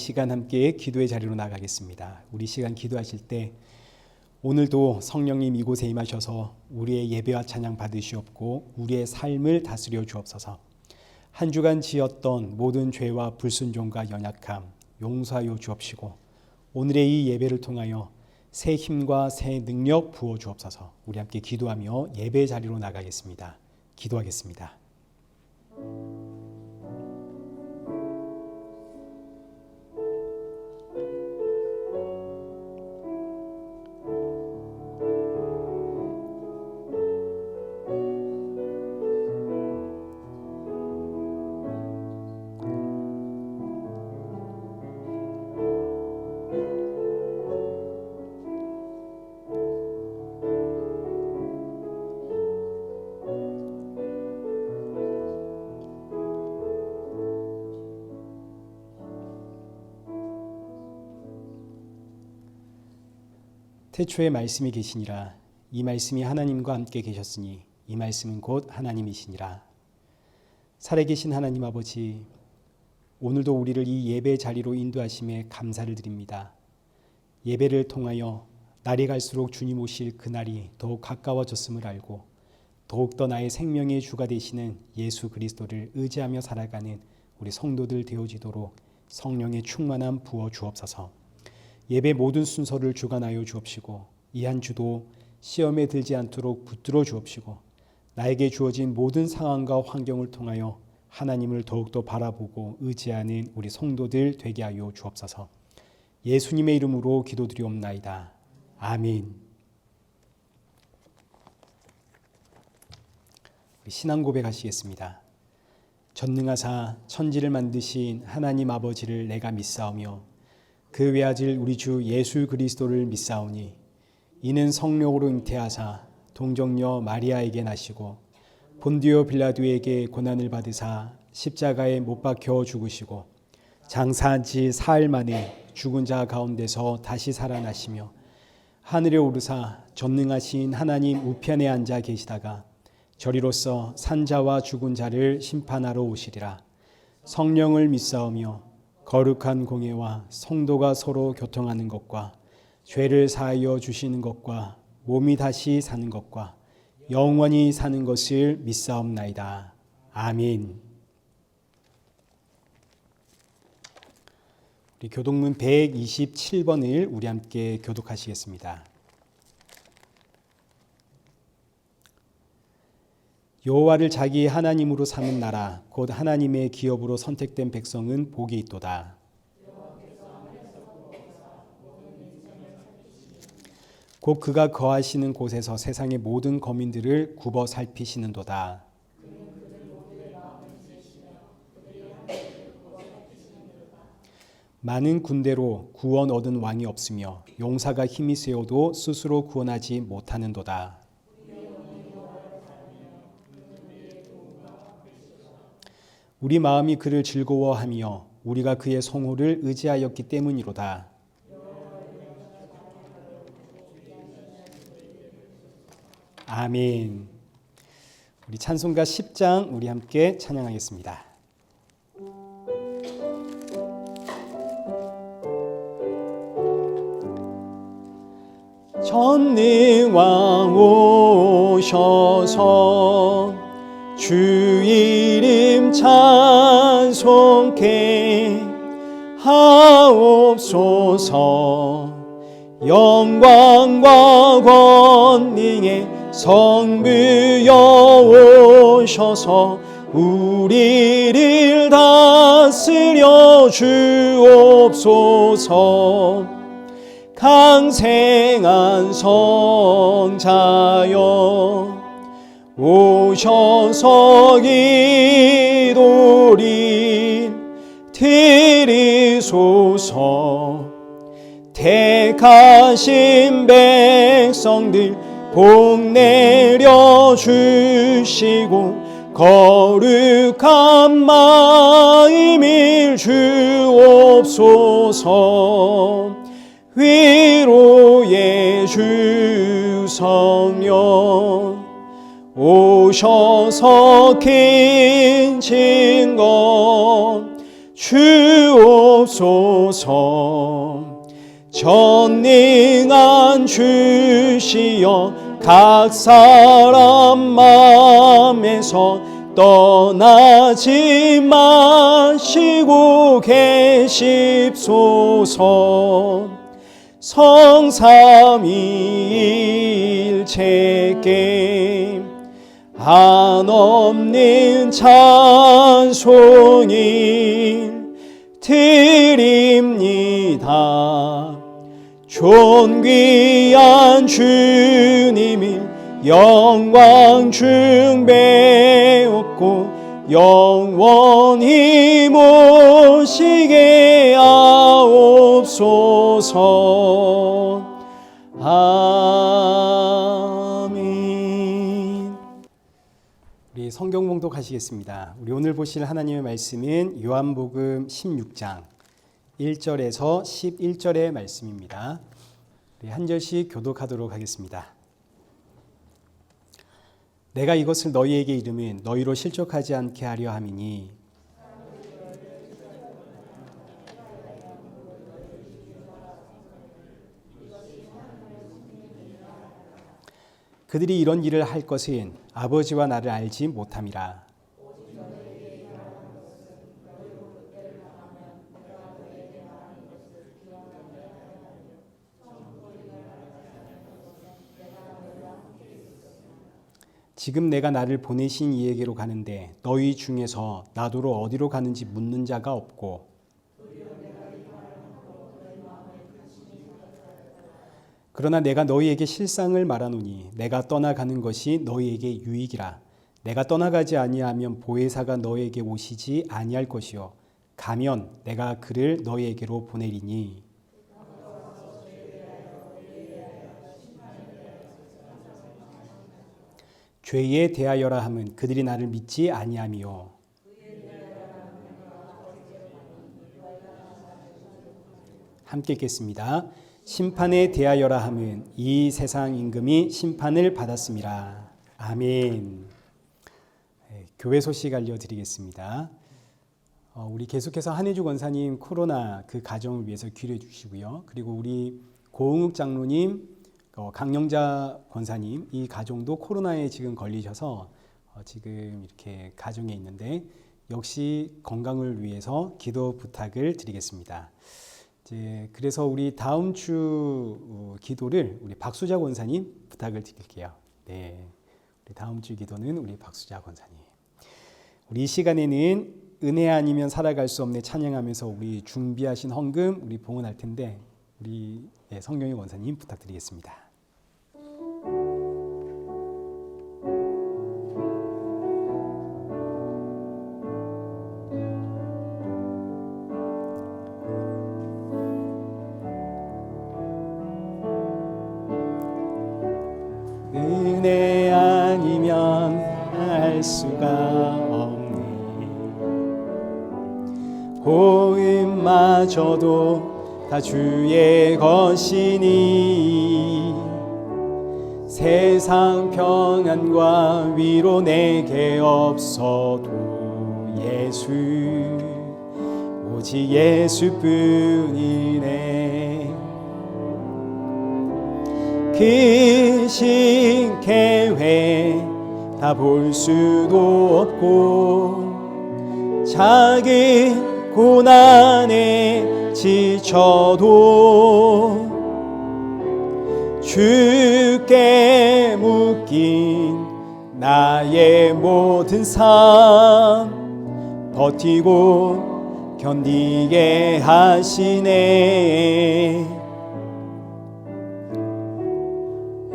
시간 함께 기도의 자리로 나가겠습니다. 우리 시간 기도하실 때 오늘도 성령님 이곳에 임하셔서 우리의 예배와 찬양 받으시옵고 우리의 삶을 다스려 주옵소서. 한 주간 지었던 모든 죄와 불순종과 연약함 용서하여 주옵시고 오늘의 이 예배를 통하여 새 힘과 새 능력 부어 주옵소서. 우리 함께 기도하며 예배 자리로 나가겠습니다. 기도하겠습니다. 태초에 말씀이 계시니라. 이 말씀이 하나님과 함께 계셨으니 이 말씀은 곧 하나님이시니라. 살아계신 하나님 아버지, 오늘도 우리를 이 예배 자리로 인도하심에 감사를 드립니다. 예배를 통하여 날이 갈수록 주님 오실 그날이 더욱 가까워졌음을 알고 더욱더 나의 생명의 주가 되시는 예수 그리스도를 의지하며 살아가는 우리 성도들 되어지도록 성령의 충만함 부어 주옵소서. 예배 모든 순서를 주관하여 주옵시고 이 한 주도 시험에 들지 않도록 붙들어 주옵시고 나에게 주어진 모든 상황과 환경을 통하여 하나님을 더욱더 바라보고 의지하는 우리 성도들 되게 하여 주옵소서. 예수님의 이름으로 기도드리옵나이다. 아멘. 신앙 고백하시겠습니다. 전능하사 천지를 만드신 하나님 아버지를 내가 믿사오며 그 외아들 우리 주 예수 그리스도를 믿사오니 이는 성령으로 잉태하사 동정녀 마리아에게 나시고 본디오 빌라도에게 고난을 받으사 십자가에 못 박혀 죽으시고 장사한 지 사흘 만에 죽은 자 가운데서 다시 살아나시며 하늘에 오르사 전능하신 하나님 우편에 앉아 계시다가 저리로서 산자와 죽은 자를 심판하러 오시리라. 성령을 믿사오며 거룩한 공예와 성도가 서로 교통하는 것과 죄를 사하여 주시는 것과 몸이 다시 사는 것과 영원히 사는 것을 믿사옵나이다. 아멘. 우리 교독문 127번을 우리 함께 교독하시겠습니다. 여호와를 자기 하나님으로 삼은 나라 곧 하나님의 기업으로 선택된 백성은 복이 있도다. 곧 그가 거하시는 곳에서 세상의 모든 거민들을 굽어 살피시는도다. 많은 군대로 구원 얻은 왕이 없으며 용사가 힘이 세어도 스스로 구원하지 못하는도다. 우리 마음이 그를 즐거워하며 우리가 그의 성호를 의지하였기 때문이로다. 아멘. 우리 찬송가 10장 우리 함께 찬양하겠습니다. 전능왕 오셔서 주 이름 찬송케 하옵소서. 영광과 권능의 성부여 오셔서 우리를 다스려 주옵소서. 강생한 성자여 오셔서 기도를 드리소서. 택하신 백성들 복 내려 주시고 거룩한 마음을 주옵소서. 위로의 주 성령 오셔서 긴 증거 주옵소서. 전능한 주시여 각 사람 맘에서 떠나지 마시고 계십소서. 성삼위일체께 한없는 찬송을 드립니다. 존귀한 주님이 영광 중배옵고 영원히 모시게 하옵소서. 아멘. 우리 성경 봉독하시겠습니다. 우리 오늘 보실 하나님의 말씀은 요한복음 16장 1절에서 11절의 말씀입니다. 우리 한 절씩 교독하도록 하겠습니다. 내가 이것을 너희에게 이르면 너희로 실족하지 않게 하려 함이니 그들이 이런 일을 할 것은 아버지와 나를 알지 못함이라. 지금 내가 나를 보내신 이에게로 가는데 너희 중에서 나더러 어디로 가는지 묻는 자가 없고 그러나 내가 너희에게 실상을 말하노니 내가 떠나가는 것이 너희에게 유익이라. 내가 떠나가지 아니하면 보혜사가 너희에게 오시지 아니할 것이요 가면 내가 그를 너희에게로 보내리니 죄에 대하여라 함은 그들이 나를 믿지 아니함이요 함께 읽겠습니다. 심판에 대하여라 함은 이 세상 임금이 심판을 받았음이라. 아멘. 교회 소식 알려드리겠습니다. 우리 계속해서 한혜주 권사님 코로나 그 가정을 위해서 기도해 주시고요. 그리고 우리 고흥욱 장로님, 강영자 권사님 이 가정도 코로나에 지금 걸리셔서 지금 이렇게 가정에 있는데 역시 건강을 위해서 기도 부탁을 드리겠습니다. 그래서 우리 다음 주 기도를 우리 박수자 권사님 부탁을 드릴게요. 네, 우리 다음 주 기도는 우리 박수자 권사님. 우리 이 시간에는 은혜 아니면 살아갈 수 없네 찬양하면서 우리 준비하신 헌금 우리 봉헌할 텐데 우리 성경의 권사님 부탁드리겠습니다. 은혜 아니면 알 수가 없네. 호흡마저도 다 주의 것이니 세상 평안과 위로 내게 없어도 예수 오직 예수뿐이네. 그 신계회 다 볼 수도 없고 작은 고난에 지쳐도 주께 묶인 나의 모든 삶 버티고 견디게 하시네.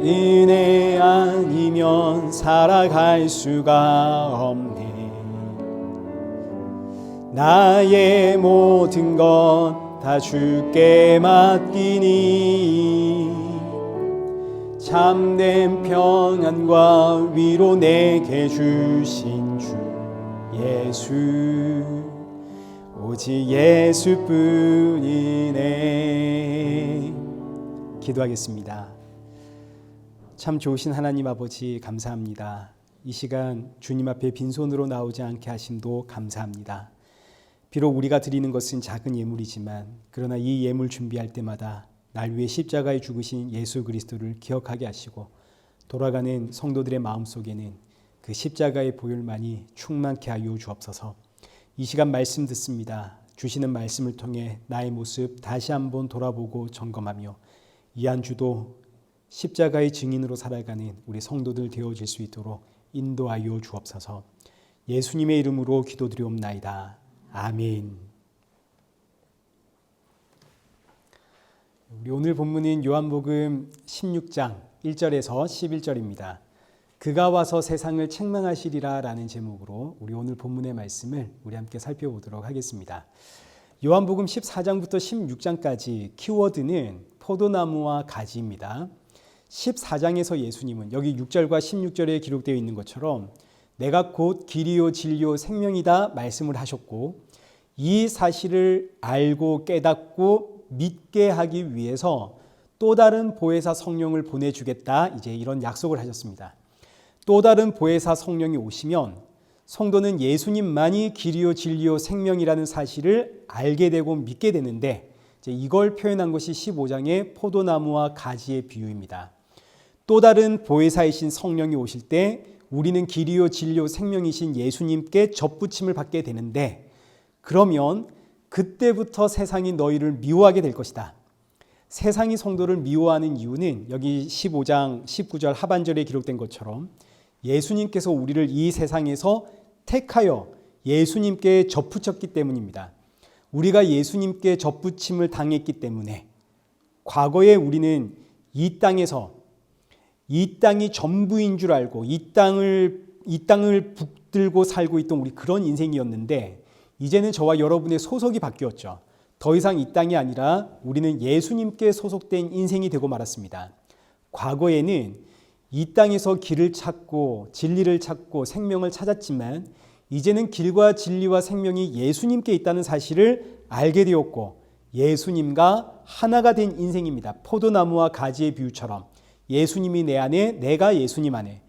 은혜 아니면 살아갈 수가 없네. 나의 모든 것 다 주께 맡기니 참된 평안과 위로 내게 주신 주 예수 오직 예수뿐이네. 기도하겠습니다. 참 좋으신 하나님 아버지 감사합니다. 이 시간 주님 앞에 빈손으로 나오지 않게 하심도 감사합니다. 비록 우리가 드리는 것은 작은 예물이지만 그러나 이 예물 준비할 때마다 날 위해 십자가에 죽으신 예수 그리스도를 기억하게 하시고 돌아가는 성도들의 마음속에는 그 십자가의 보혈만이 충만케 하여 주옵소서. 이 시간 말씀 듣습니다. 주시는 말씀을 통해 나의 모습 다시 한번 돌아보고 점검하며 이 한 주도 십자가의 증인으로 살아가는 우리 성도들 되어질 수 있도록 인도하여 주옵소서. 예수님의 이름으로 기도드리옵나이다. 아멘. 우리 오늘 본문은 요한복음 16장 1절에서 11절입니다. 그가 와서 세상을 책망하시리라 라는 제목으로 우리 오늘 본문의 말씀을 우리 함께 살펴보도록 하겠습니다. 요한복음 14장부터 16장까지 키워드는 포도나무와 가지입니다. 14장에서 예수님은 여기 6절과 16절에 기록되어 있는 것처럼 내가 곧 길이요 진리요 생명이다 말씀을 하셨고 이 사실을 알고 깨닫고 믿게 하기 위해서 또 다른 보혜사 성령을 보내주겠다 이제 이런 약속을 하셨습니다. 또 다른 보혜사 성령이 오시면 성도는 예수님만이 길이요 진리요 생명이라는 사실을 알게 되고 믿게 되는데 이제 이걸 표현한 것이 15장의 포도나무와 가지의 비유입니다. 또 다른 보혜사이신 성령이 오실 때 우리는 길이요 진리요 생명이신 예수님께 접붙임을 받게 되는데 그러면 그때부터 세상이 너희를 미워하게 될 것이다. 세상이 성도를 미워하는 이유는 여기 15장 19절 하반절에 기록된 것처럼 예수님께서 우리를 이 세상에서 택하여 예수님께 접붙였기 때문입니다. 우리가 예수님께 접붙임을 당했기 때문에 과거에 우리는 이 땅에서 이 땅이 전부인 줄 알고 이 땅을 붙들고 살고 있던 우리 그런 인생이었는데 이제는 저와 여러분의 소속이 바뀌었죠. 더 이상 이 땅이 아니라 우리는 예수님께 소속된 인생이 되고 말았습니다. 과거에는 이 땅에서 길을 찾고 진리를 찾고 생명을 찾았지만 이제는 길과 진리와 생명이 예수님께 있다는 사실을 알게 되었고 예수님과 하나가 된 인생입니다. 포도나무와 가지의 비유처럼 예수님이 내 안에 내가 예수님 안에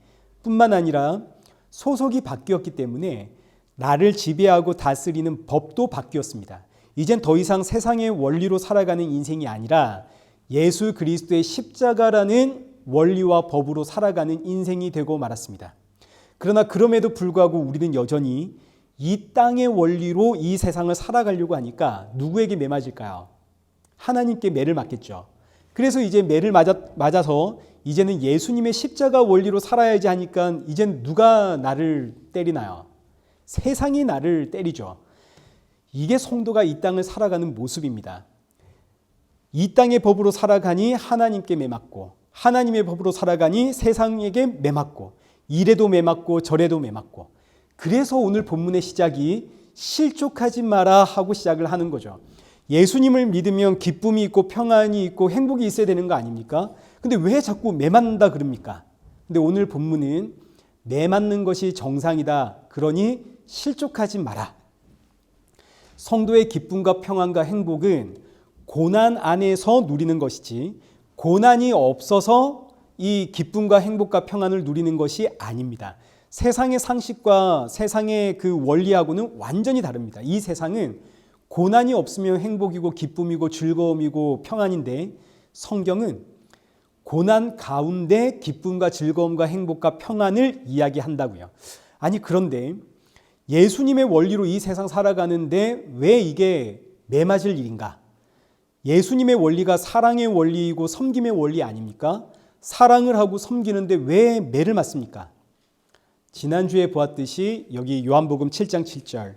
뿐만 아니라 소속이 바뀌었기 때문에 나를 지배하고 다스리는 법도 바뀌었습니다. 이젠 더 이상 세상의 원리로 살아가는 인생이 아니라 예수 그리스도의 십자가라는 원리와 법으로 살아가는 인생이 되고 말았습니다. 그러나 그럼에도 불구하고 우리는 여전히 이 땅의 원리로 이 세상을 살아가려고 하니까 누구에게 매맞을까요? 하나님께 매를 맞겠죠. 그래서 이제 매를 맞아서 이제는 예수님의 십자가 원리로 살아야지 하니까 이젠 누가 나를 때리나요? 세상이 나를 때리죠. 이게 성도가 이 땅을 살아가는 모습입니다. 이 땅의 법으로 살아가니 하나님께 매맞고 하나님의 법으로 살아가니 세상에게 매맞고 이래도 매맞고 저래도 매맞고 그래서 오늘 본문의 시작이 실족하지 마라 하고 시작을 하는 거죠. 예수님을 믿으면 기쁨이 있고 평안이 있고 행복이 있어야 되는 거 아닙니까? 근데 왜 자꾸 매맞는다 그럽니까? 근데 오늘 본문은 매맞는 것이 정상이다. 그러니 실족하지 마라. 성도의 기쁨과 평안과 행복은 고난 안에서 누리는 것이지 고난이 없어서 이 기쁨과 행복과 평안을 누리는 것이 아닙니다. 세상의 상식과 세상의 그 원리하고는 완전히 다릅니다. 이 세상은 고난이 없으면 행복이고 기쁨이고 즐거움이고 평안인데 성경은 고난 가운데 기쁨과 즐거움과 행복과 평안을 이야기한다고요. 아니 그런데 예수님의 원리로 이 세상 살아가는데 왜 이게 매맞을 일인가? 예수님의 원리가 사랑의 원리이고 섬김의 원리 아닙니까? 사랑을 하고 섬기는데 왜 매를 맞습니까? 지난주에 보았듯이 여기 요한복음 7장 7절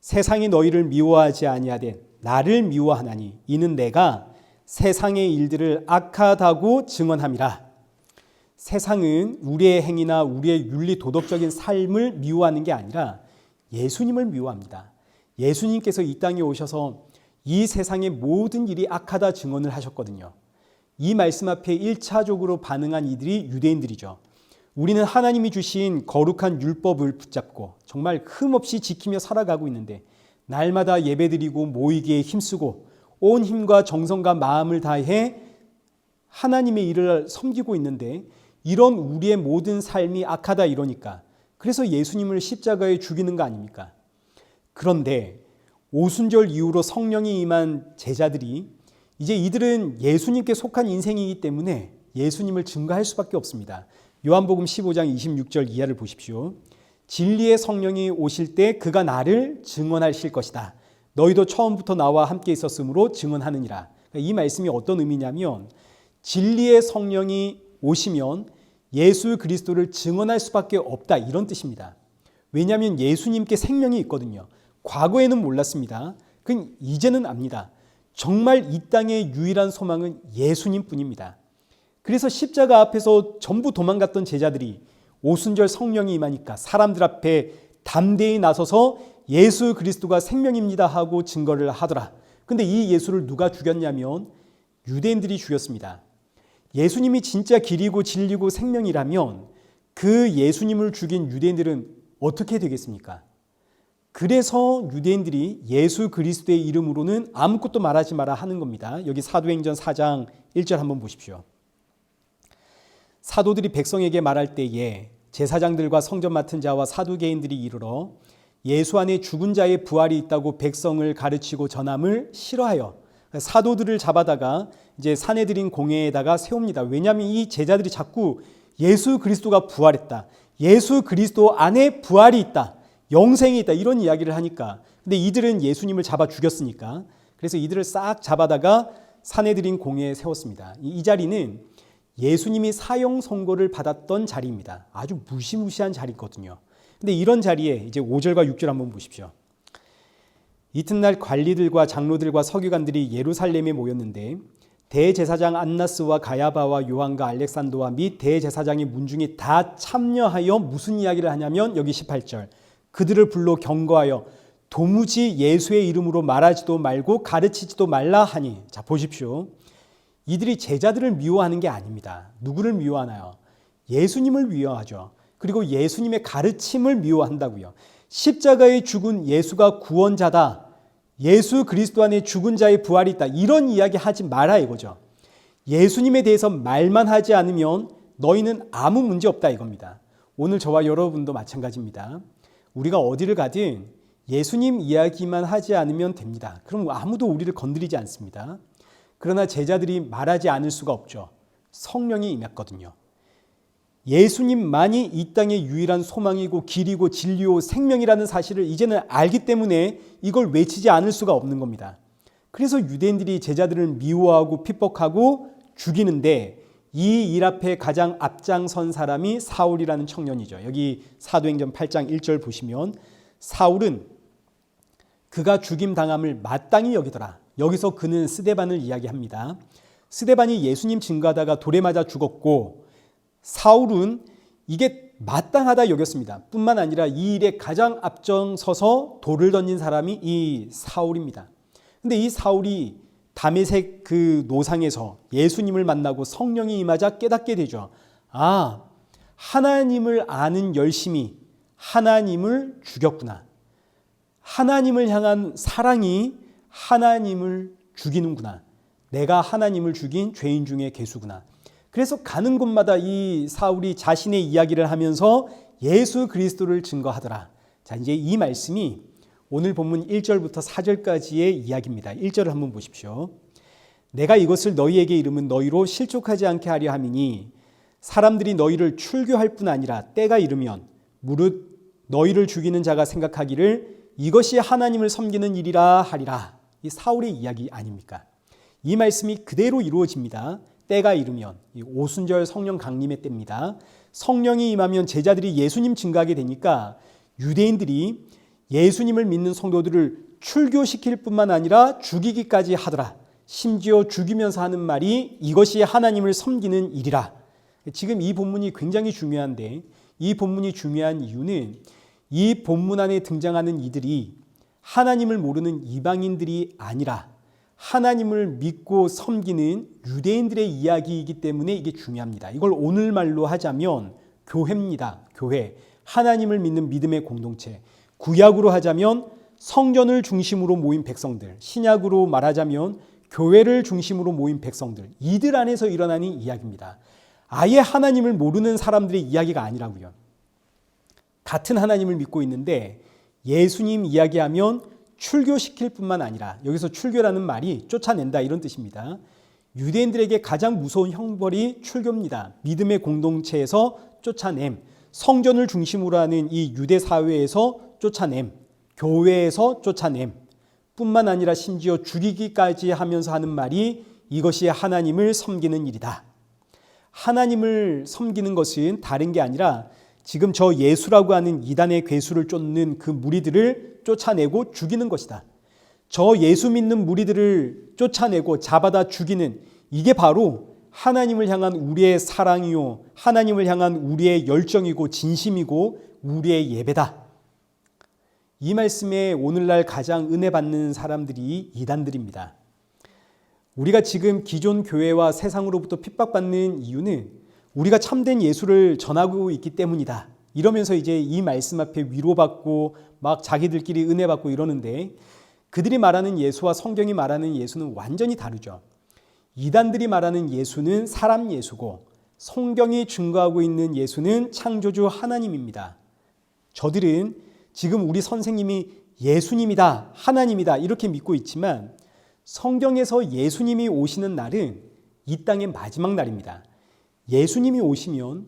세상이 너희를 미워하지 아니하되 나를 미워하나니 이는 내가 세상의 일들을 악하다고 증언함이라. 세상은 우리의 행위나 우리의 윤리 도덕적인 삶을 미워하는 게 아니라 예수님을 미워합니다. 예수님께서 이 땅에 오셔서 이 세상의 모든 일이 악하다 증언을 하셨거든요. 이 말씀 앞에 1차적으로 반응한 이들이 유대인들이죠. 우리는 하나님이 주신 거룩한 율법을 붙잡고 정말 흠없이 지키며 살아가고 있는데 날마다 예배드리고 모이기에 힘쓰고 온 힘과 정성과 마음을 다해 하나님의 일을 섬기고 있는데 이런 우리의 모든 삶이 악하다 이러니까 그래서 예수님을 십자가에 죽이는 거 아닙니까? 그런데 오순절 이후로 성령이 임한 제자들이 이제 이들은 예수님께 속한 인생이기 때문에 예수님을 증거할 수밖에 없습니다. 요한복음 15장 26절 이하를 보십시오. 진리의 성령이 오실 때 그가 나를 증언하실 것이다. 너희도 처음부터 나와 함께 있었으므로 증언하느니라. 이 말씀이 어떤 의미냐면 진리의 성령이 오시면 예수 그리스도를 증언할 수밖에 없다, 이런 뜻입니다. 왜냐하면 예수님께 생명이 있거든요. 과거에는 몰랐습니다. 그건 이제는 압니다. 정말 이 땅의 유일한 소망은 예수님뿐입니다. 그래서 십자가 앞에서 전부 도망갔던 제자들이 오순절 성령이 임하니까 사람들 앞에 담대히 나서서 예수 그리스도가 생명입니다 하고 증거를 하더라. 근데 이 예수를 누가 죽였냐면 유대인들이 죽였습니다. 예수님이 진짜 길이고 진리고 생명이라면 그 예수님을 죽인 유대인들은 어떻게 되겠습니까? 그래서 유대인들이 예수 그리스도의 이름으로는 아무것도 말하지 마라 하는 겁니다. 여기 사도행전 4장 1절 한번 보십시오. 사도들이 백성에게 말할 때에 제사장들과 성전 맡은 자와 사두개인들이 이르러 예수 안에 죽은 자의 부활이 있다고 백성을 가르치고 전함을 싫어하여 사도들을 잡아다가 이제 사내들인 공회에다가 세웁니다. 왜냐하면 이 제자들이 자꾸 예수 그리스도가 부활했다, 예수 그리스도 안에 부활이 있다, 영생이 있다, 이런 이야기를 하니까, 근데 이들은 예수님을 잡아 죽였으니까, 그래서 이들을 싹 잡아다가 사내들인 공회에 세웠습니다. 이 자리는 예수님이 사형 선고를 받았던 자리입니다. 아주 무시무시한 자리거든요. 근데 이런 자리에 이제 5절과 6절 한번 보십시오. 이튿날 관리들과 장로들과 서기관들이 예루살렘에 모였는데 대제사장 안나스와 가야바와 요한과 알렉산더와 및 대제사장의 문중이 다 참여하여 무슨 이야기를 하냐면 여기 18절, 그들을 불러 경고하여 도무지 예수의 이름으로 말하지도 말고 가르치지도 말라 하니. 자, 보십시오. 이들이 제자들을 미워하는 게 아닙니다. 누구를 미워하나요? 예수님을 미워하죠. 그리고 예수님의 가르침을 미워한다고요. 십자가에 죽은 예수가 구원자다, 예수 그리스도 안에 죽은 자의 부활이 있다, 이런 이야기 하지 마라 이거죠. 예수님에 대해서 말만 하지 않으면 너희는 아무 문제 없다 이겁니다. 오늘 저와 여러분도 마찬가지입니다. 우리가 어디를 가든 예수님 이야기만 하지 않으면 됩니다. 그럼 아무도 우리를 건드리지 않습니다. 그러나 제자들이 말하지 않을 수가 없죠. 성령이 임했거든요. 예수님만이 이 땅의 유일한 소망이고 길이고 진리요 생명이라는 사실을 이제는 알기 때문에 이걸 외치지 않을 수가 없는 겁니다. 그래서 유대인들이 제자들을 미워하고 핍박하고 죽이는데 이 일 앞에 가장 앞장선 사람이 사울이라는 청년이죠. 여기 사도행전 8장 1절 보시면 사울은 그가 죽임당함을 마땅히 여기더라. 여기서 그는 스데반을 이야기합니다. 스데반이 예수님 증거하다가 돌에 맞아 죽었고 사울은 이게 마땅하다 여겼습니다. 뿐만 아니라 이 일에 가장 앞장서서 돌을 던진 사람이 이 사울입니다. 근데 이 사울이 다메섹 그 노상에서 예수님을 만나고 성령이 임하자 깨닫게 되죠. 아, 하나님을 아는 열심이 하나님을 죽였구나. 하나님을 향한 사랑이 하나님을 죽이는구나. 내가 하나님을 죽인 죄인 중에 괴수구나. 그래서 가는 곳마다 이 사울이 자신의 이야기를 하면서 예수 그리스도를 증거하더라. 자, 이제 이 말씀이 오늘 본문 1절부터 4절까지의 이야기입니다. 1절을 한번 보십시오. 내가 이것을 너희에게 이름은 너희로 실족하지 않게 하려 함이니 사람들이 너희를 출교할 뿐 아니라 때가 이르면 무릇 너희를 죽이는 자가 생각하기를 이것이 하나님을 섬기는 일이라 하리라. 이 사울의 이야기 아닙니까? 이 말씀이 그대로 이루어집니다. 때가 이르면, 이 오순절 성령 강림의 때입니다. 성령이 임하면 제자들이 예수님 증거하게 되니까 유대인들이 예수님을 믿는 성도들을 출교시킬 뿐만 아니라 죽이기까지 하더라. 심지어 죽이면서 하는 말이 이것이 하나님을 섬기는 일이라. 지금 이 본문이 굉장히 중요한데, 이 본문이 중요한 이유는 이 본문 안에 등장하는 이들이 하나님을 모르는 이방인들이 아니라 하나님을 믿고 섬기는 유대인들의 이야기이기 때문에 이게 중요합니다. 이걸 오늘말로 하자면 교회입니다. 교회. 하나님을 믿는 믿음의 공동체. 구약으로 하자면 성전을 중심으로 모인 백성들. 신약으로 말하자면 교회를 중심으로 모인 백성들. 이들 안에서 일어나는 이야기입니다. 아예 하나님을 모르는 사람들의 이야기가 아니라고요. 같은 하나님을 믿고 있는데 예수님 이야기하면 출교시킬 뿐만 아니라, 여기서 출교라는 말이 쫓아낸다 이런 뜻입니다. 유대인들에게 가장 무서운 형벌이 출교입니다. 믿음의 공동체에서 쫓아냄, 성전을 중심으로 하는 이 유대 사회에서 쫓아냄, 교회에서 쫓아냄 뿐만 아니라 심지어 죽이기까지 하면서 하는 말이 이것이 하나님을 섬기는 일이다. 하나님을 섬기는 것은 다른 게 아니라 지금 저 예수라고 하는 이단의 괴수를 쫓는 그 무리들을 쫓아내고 죽이는 것이다. 저 예수 믿는 무리들을 쫓아내고 잡아다 죽이는, 이게 바로 하나님을 향한 우리의 사랑이요, 하나님을 향한 우리의 열정이고 진심이고 우리의 예배다. 이 말씀에 오늘날 가장 은혜 받는 사람들이 이단들입니다. 우리가 지금 기존 교회와 세상으로부터 핍박받는 이유는 우리가 참된 예수를 전하고 있기 때문이다. 이러면서 이제 이 말씀 앞에 위로받고 막 자기들끼리 은혜 받고 이러는데, 그들이 말하는 예수와 성경이 말하는 예수는 완전히 다르죠. 이단들이 말하는 예수는 사람 예수고 성경이 증거하고 있는 예수는 창조주 하나님입니다. 저들은 지금 우리 선생님이 예수님이다, 하나님이다 이렇게 믿고 있지만 성경에서 예수님이 오시는 날은 이 땅의 마지막 날입니다. 예수님이 오시면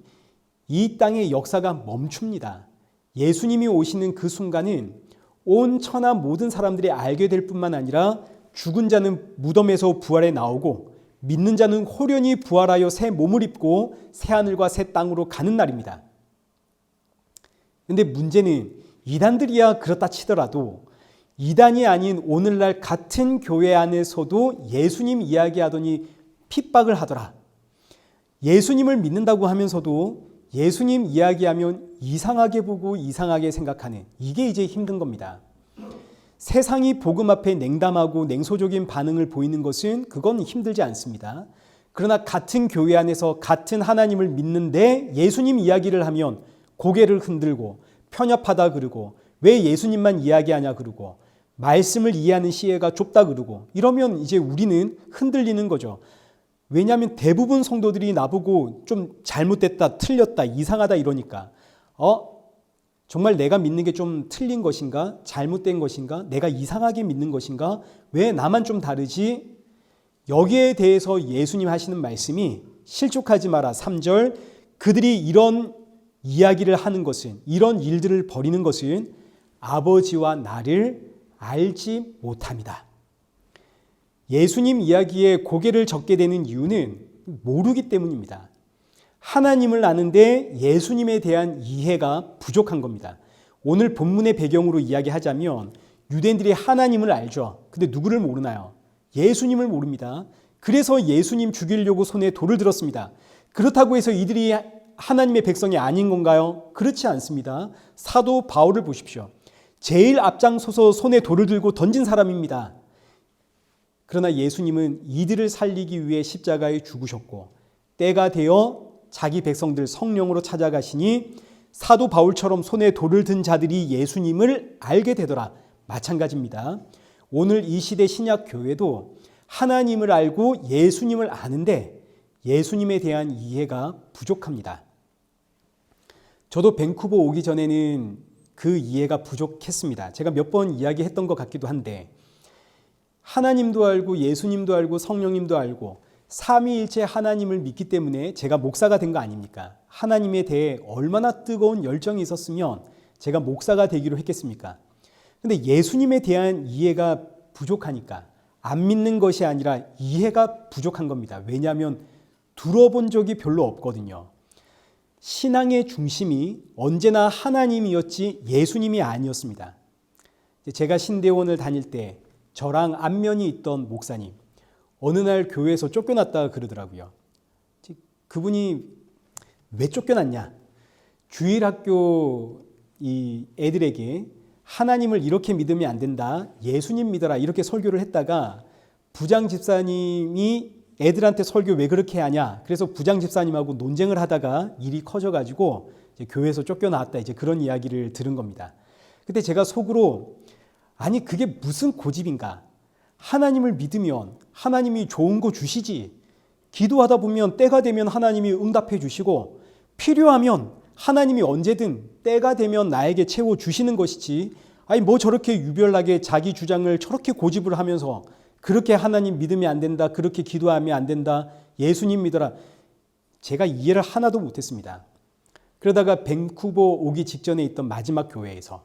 이 땅의 역사가 멈춥니다. 예수님이 오시는 그 순간은 온 천하 모든 사람들이 알게 될 뿐만 아니라 죽은 자는 무덤에서 부활해 나오고 믿는 자는 호련히 부활하여 새 몸을 입고 새 하늘과 새 땅으로 가는 날입니다. 그런데 문제는 이단들이야 그렇다 치더라도 이단이 아닌 오늘날 같은 교회 안에서도 예수님 이야기하더니 핍박을 하더라. 예수님을 믿는다고 하면서도 예수님 이야기하면 이상하게 보고 이상하게 생각하는, 이게 이제 힘든 겁니다. 세상이 복음 앞에 냉담하고 냉소적인 반응을 보이는 것은 그건 힘들지 않습니다. 그러나 같은 교회 안에서 같은 하나님을 믿는데 예수님 이야기를 하면 고개를 흔들고 편협하다 그러고 왜 예수님만 이야기하냐 그러고 말씀을 이해하는 시야가 좁다 그러고 이러면 이제 우리는 흔들리는 거죠. 왜냐하면 대부분 성도들이 나보고 좀 잘못됐다, 틀렸다, 이상하다 이러니까 정말 내가 믿는 게 좀 틀린 것인가? 잘못된 것인가? 내가 이상하게 믿는 것인가? 왜 나만 좀 다르지? 여기에 대해서 예수님 하시는 말씀이 실족하지 마라. 3절, 그들이 이런 이야기를 하는 것은, 이런 일들을 벌이는 것은 아버지와 나를 알지 못합니다. 예수님 이야기에 고개를 젓게 되는 이유는 모르기 때문입니다. 하나님을 아는데 예수님에 대한 이해가 부족한 겁니다. 오늘 본문의 배경으로 이야기하자면 유대인들이 하나님을 알죠. 근데 누구를 모르나요? 예수님을 모릅니다. 그래서 예수님 죽이려고 손에 돌을 들었습니다. 그렇다고 해서 이들이 하나님의 백성이 아닌 건가요? 그렇지 않습니다. 사도 바울을 보십시오. 제일 앞장서서 손에 돌을 들고 던진 사람입니다. 그러나 예수님은 이들을 살리기 위해 십자가에 죽으셨고 때가 되어 자기 백성들 성령으로 찾아가시니 사도 바울처럼 손에 돌을 든 자들이 예수님을 알게 되더라. 마찬가지입니다. 오늘 이 시대 신약 교회도 하나님을 알고 예수님을 아는데 예수님에 대한 이해가 부족합니다. 저도 밴쿠버 오기 전에는 그 이해가 부족했습니다. 제가 몇 번 이야기했던 것 같기도 한데 하나님도 알고 예수님도 알고 성령님도 알고 삼위일체 하나님을 믿기 때문에 제가 목사가 된 거 아닙니까? 하나님에 대해 얼마나 뜨거운 열정이 있었으면 제가 목사가 되기로 했겠습니까? 근데 예수님에 대한 이해가 부족하니까 안 믿는 것이 아니라 이해가 부족한 겁니다. 왜냐하면 들어본 적이 별로 없거든요. 신앙의 중심이 언제나 하나님이었지 예수님이 아니었습니다. 제가 신대원을 다닐 때 저랑 안면이 있던 목사님, 어느 날 교회에서 쫓겨났다 그러더라고요. 그분이 왜 쫓겨났냐? 주일학교 이 애들에게 하나님을 이렇게 믿으면 안 된다, 예수님 믿어라 이렇게 설교를 했다가 부장 집사님이 애들한테 설교 왜 그렇게 하냐, 그래서 부장 집사님하고 논쟁을 하다가 일이 커져가지고 이제 교회에서 쫓겨나왔다, 이제 그런 이야기를 들은 겁니다. 그때 제가 속으로 아니 그게 무슨 고집인가? 하나님을 믿으면 하나님이 좋은 거 주시지, 기도하다 보면 때가 되면 하나님이 응답해 주시고 필요하면 하나님이 언제든 때가 되면 나에게 채워주시는 것이지 아니 뭐 저렇게 유별나게 자기 주장을 저렇게 고집을 하면서 그렇게 하나님 믿으면 안 된다, 그렇게 기도하면 안 된다, 예수님 믿어라. 제가 이해를 하나도 못했습니다. 그러다가 밴쿠버 오기 직전에 있던 마지막 교회에서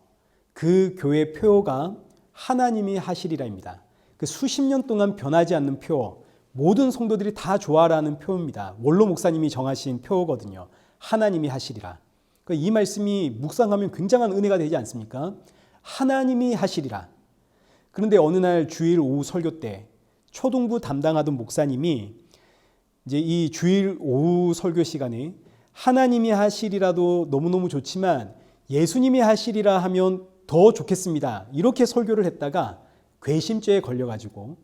그 교회 표어가 하나님이 하시리라입니다. 그 수십 년 동안 변하지 않는 표어, 모든 성도들이 다 좋아하는 표어입니다. 원로 목사님이 정하신 표어거든요. 하나님이 하시리라. 이 말씀이 묵상하면 굉장한 은혜가 되지 않습니까? 하나님이 하시리라. 그런데 어느 날 주일 오후 설교 때 초등부 담당하던 목사님이 이제 이 주일 오후 설교 시간에 하나님이 하시리라도 너무너무 좋지만 예수님이 하시리라 하면 더 좋겠습니다. 이렇게 설교를 했다가 괘씸죄에 걸려가지고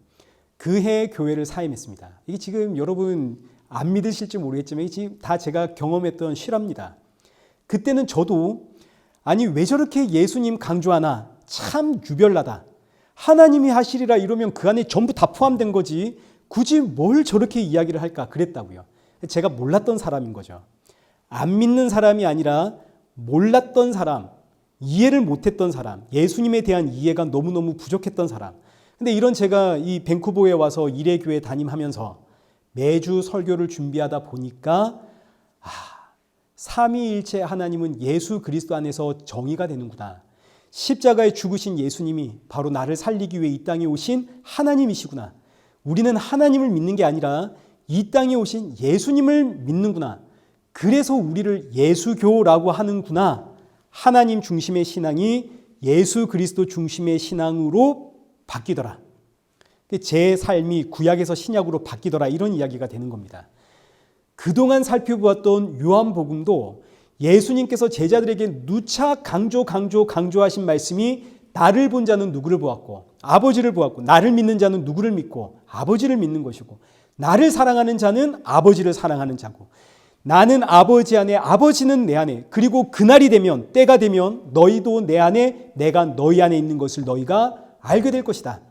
그해 교회를 사임했습니다. 이게 지금 여러분 안 믿으실지 모르겠지만 이게 지금 다 제가 경험했던 실화입니다. 그때는 저도 아니 왜 저렇게 예수님 강조하나 참 유별나다. 하나님이 하시리라 이러면 그 안에 전부 다 포함된 거지 굳이 뭘 저렇게 이야기를 할까 그랬다고요. 제가 몰랐던 사람인 거죠. 안 믿는 사람이 아니라 몰랐던 사람, 이해를 못했던 사람, 예수님에 대한 이해가 너무너무 부족했던 사람. 근데 이런 제가 이 밴쿠버에 와서 일회교회 담임하면서 매주 설교를 준비하다 보니까 삼위일체 하나님은 예수 그리스도 안에서 정의가 되는구나. 십자가에 죽으신 예수님이 바로 나를 살리기 위해 이 땅에 오신 하나님이시구나. 우리는 하나님을 믿는 게 아니라 이 땅에 오신 예수님을 믿는구나. 그래서 우리를 예수교라고 하는구나. 하나님 중심의 신앙이 예수 그리스도 중심의 신앙으로 바뀌더라. 제 삶이 구약에서 신약으로 바뀌더라. 이런 이야기가 되는 겁니다. 그동안 살펴보았던 요한복음도 예수님께서 제자들에게 누차 강조하신 말씀이 나를 본 자는 누구를 보았고 아버지를 보았고 나를 믿는 자는 누구를 믿고 아버지를 믿는 것이고 나를 사랑하는 자는 아버지를 사랑하는 자고 나는 아버지 안에 아버지는 내 안에 그리고 그날이 되면 때가 되면 너희도 내 안에 내가 너희 안에 있는 것을 너희가 알게 될 것이다.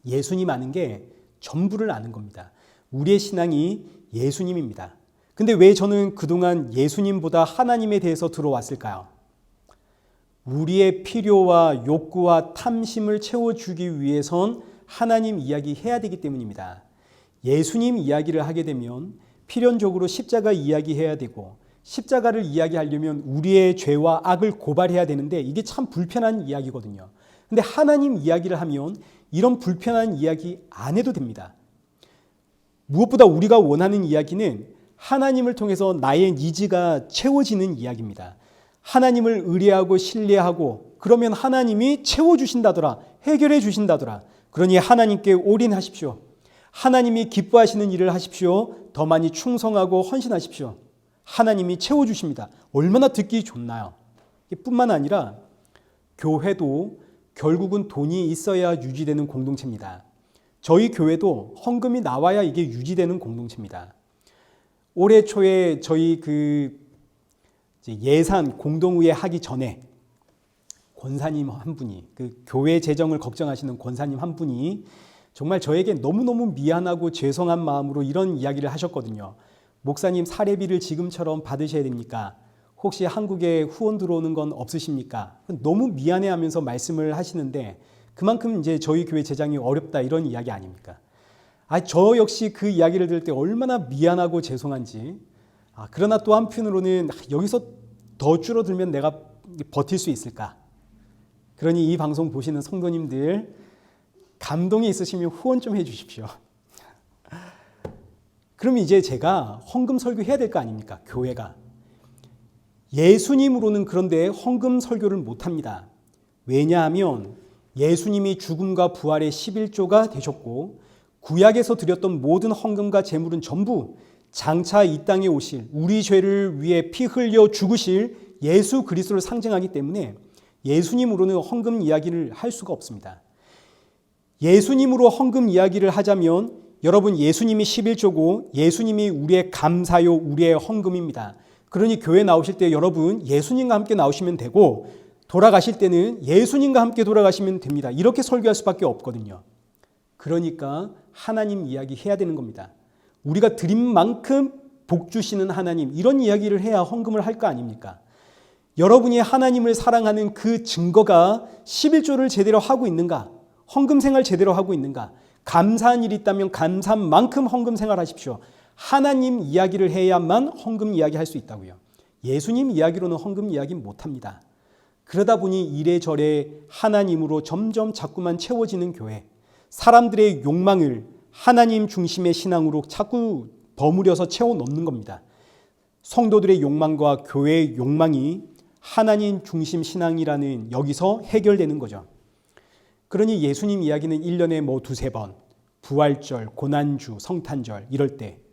예수님 아는 게 전부를 아는 겁니다. 우리의 신앙이 예수님입니다. 근데 왜 저는 그동안 예수님보다 하나님에 대해서 들어왔을까요? 우리의 필요와 욕구와 탐심을 채워주기 위해선 하나님 이야기 해야 되기 때문입니다. 예수님 이야기를 하게 되면 필연적으로 십자가 이야기해야 되고 십자가를 이야기하려면 우리의 죄와 악을 고발해야 되는데 이게 참 불편한 이야기거든요. 근데 하나님 이야기를 하면 이런 불편한 이야기 안 해도 됩니다. 무엇보다 우리가 원하는 이야기는 하나님을 통해서 나의 니즈가 채워지는 이야기입니다. 하나님을 의뢰하고 신뢰하고 그러면 하나님이 채워주신다더라. 해결해 주신다더라. 그러니 하나님께 올인하십시오. 하나님이 기뻐하시는 일을 하십시오. 더 많이 충성하고 헌신하십시오. 하나님이 채워주십니다. 얼마나 듣기 좋나요? 뿐만 아니라 교회도 결국은 돈이 있어야 유지되는 공동체입니다. 저희 교회도 헌금이 나와야 이게 유지되는 공동체입니다. 올해 초에 저희 예산 공동의회 하기 전에 권사님 한 분이 교회 재정을 걱정하시는 권사님 한 분이 정말 저에게 너무너무 미안하고 죄송한 마음으로 이런 이야기를 하셨거든요. 목사님 사례비를 지금처럼 받으셔야 됩니까? 혹시 한국에 후원 들어오는 건 없으십니까? 너무 미안해하면서 말씀을 하시는데 그만큼 이제 저희 교회 재정이 어렵다 이런 이야기 아닙니까? 저 역시 그 이야기를 들을 때 얼마나 미안하고 죄송한지. 그러나 또 한편으로는 여기서 더 줄어들면 내가 버틸 수 있을까? 그러니 이 방송 보시는 성도님들 감동이 있으시면 후원 좀 해주십시오. 그럼 이제 제가 헌금 설교해야 될 거 아닙니까? 교회가. 예수님으로는 그런데 헌금 설교를 못합니다. 왜냐하면 예수님이 죽음과 부활의 11조가 되셨고 구약에서 드렸던 모든 헌금과 제물은 전부 장차 이 땅에 오실 우리 죄를 위해 피 흘려 죽으실 예수 그리스도를 상징하기 때문에 예수님으로는 헌금 이야기를 할 수가 없습니다. 예수님으로 헌금 이야기를 하자면 여러분 예수님이 11조고 예수님이 우리의 감사요 우리의 헌금입니다. 그러니 교회 나오실 때 여러분 예수님과 함께 나오시면 되고 돌아가실 때는 예수님과 함께 돌아가시면 됩니다. 이렇게 설교할 수밖에 없거든요. 그러니까 하나님 이야기 해야 되는 겁니다. 우리가 드린 만큼 복 주시는 하나님 이런 이야기를 해야 헌금을 할 거 아닙니까? 여러분이 하나님을 사랑하는 그 증거가 11조를 제대로 하고 있는가? 헌금 생활 제대로 하고 있는가? 감사한 일이 있다면 감사한 만큼 헌금 생활하십시오. 하나님 이야기를 해야만 헌금 이야기 할 수 있다고요. 예수님 이야기로는 헌금 이야기 못합니다. 그러다 보니 이래저래 하나님으로 점점 자꾸만 채워지는 교회, 사람들의 욕망을 하나님 중심의 신앙으로 자꾸 버무려서 채워 넣는 겁니다. 성도들의 욕망과 교회의 욕망이 하나님 중심 신앙이라는 여기서 해결되는 거죠. 그러니 예수님 이야기는 1년에 뭐 두세 번, 부활절, 고난주, 성탄절 이럴 때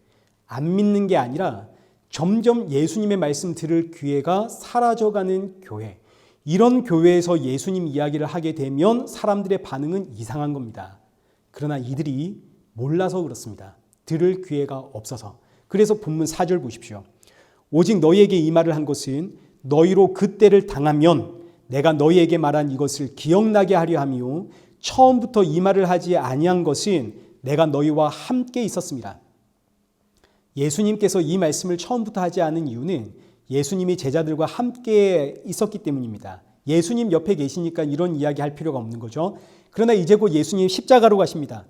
안 믿는 게 아니라 점점 예수님의 말씀 들을 기회가 사라져가는 교회, 이런 교회에서 예수님 이야기를 하게 되면 사람들의 반응은 이상한 겁니다. 그러나 이들이 몰라서 그렇습니다. 들을 기회가 없어서. 그래서 본문 4절 보십시오. 오직 너희에게 이 말을 한 것은 너희로 그 때를 당하면 내가 너희에게 말한 이것을 기억나게 하려 하며 처음부터 이 말을 하지 아니한 것은 내가 너희와 함께 있었습니다. 예수님께서 이 말씀을 처음부터 하지 않은 이유는 예수님이 제자들과 함께 있었기 때문입니다. 예수님 옆에 계시니까 이런 이야기 할 필요가 없는 거죠. 그러나 이제 곧 예수님 십자가로 가십니다.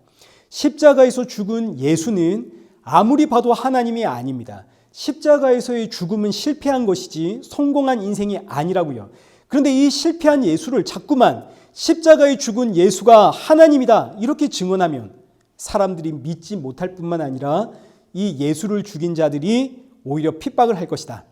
십자가에서 죽은 예수는 아무리 봐도 하나님이 아닙니다. 십자가에서의 죽음은 실패한 것이지 성공한 인생이 아니라고요. 그런데 이 실패한 예수를 자꾸만 십자가에 죽은 예수가 하나님이다 이렇게 증언하면 사람들이 믿지 못할 뿐만 아니라 이 예수를 죽인 자들이 오히려 핍박을 할 것이다.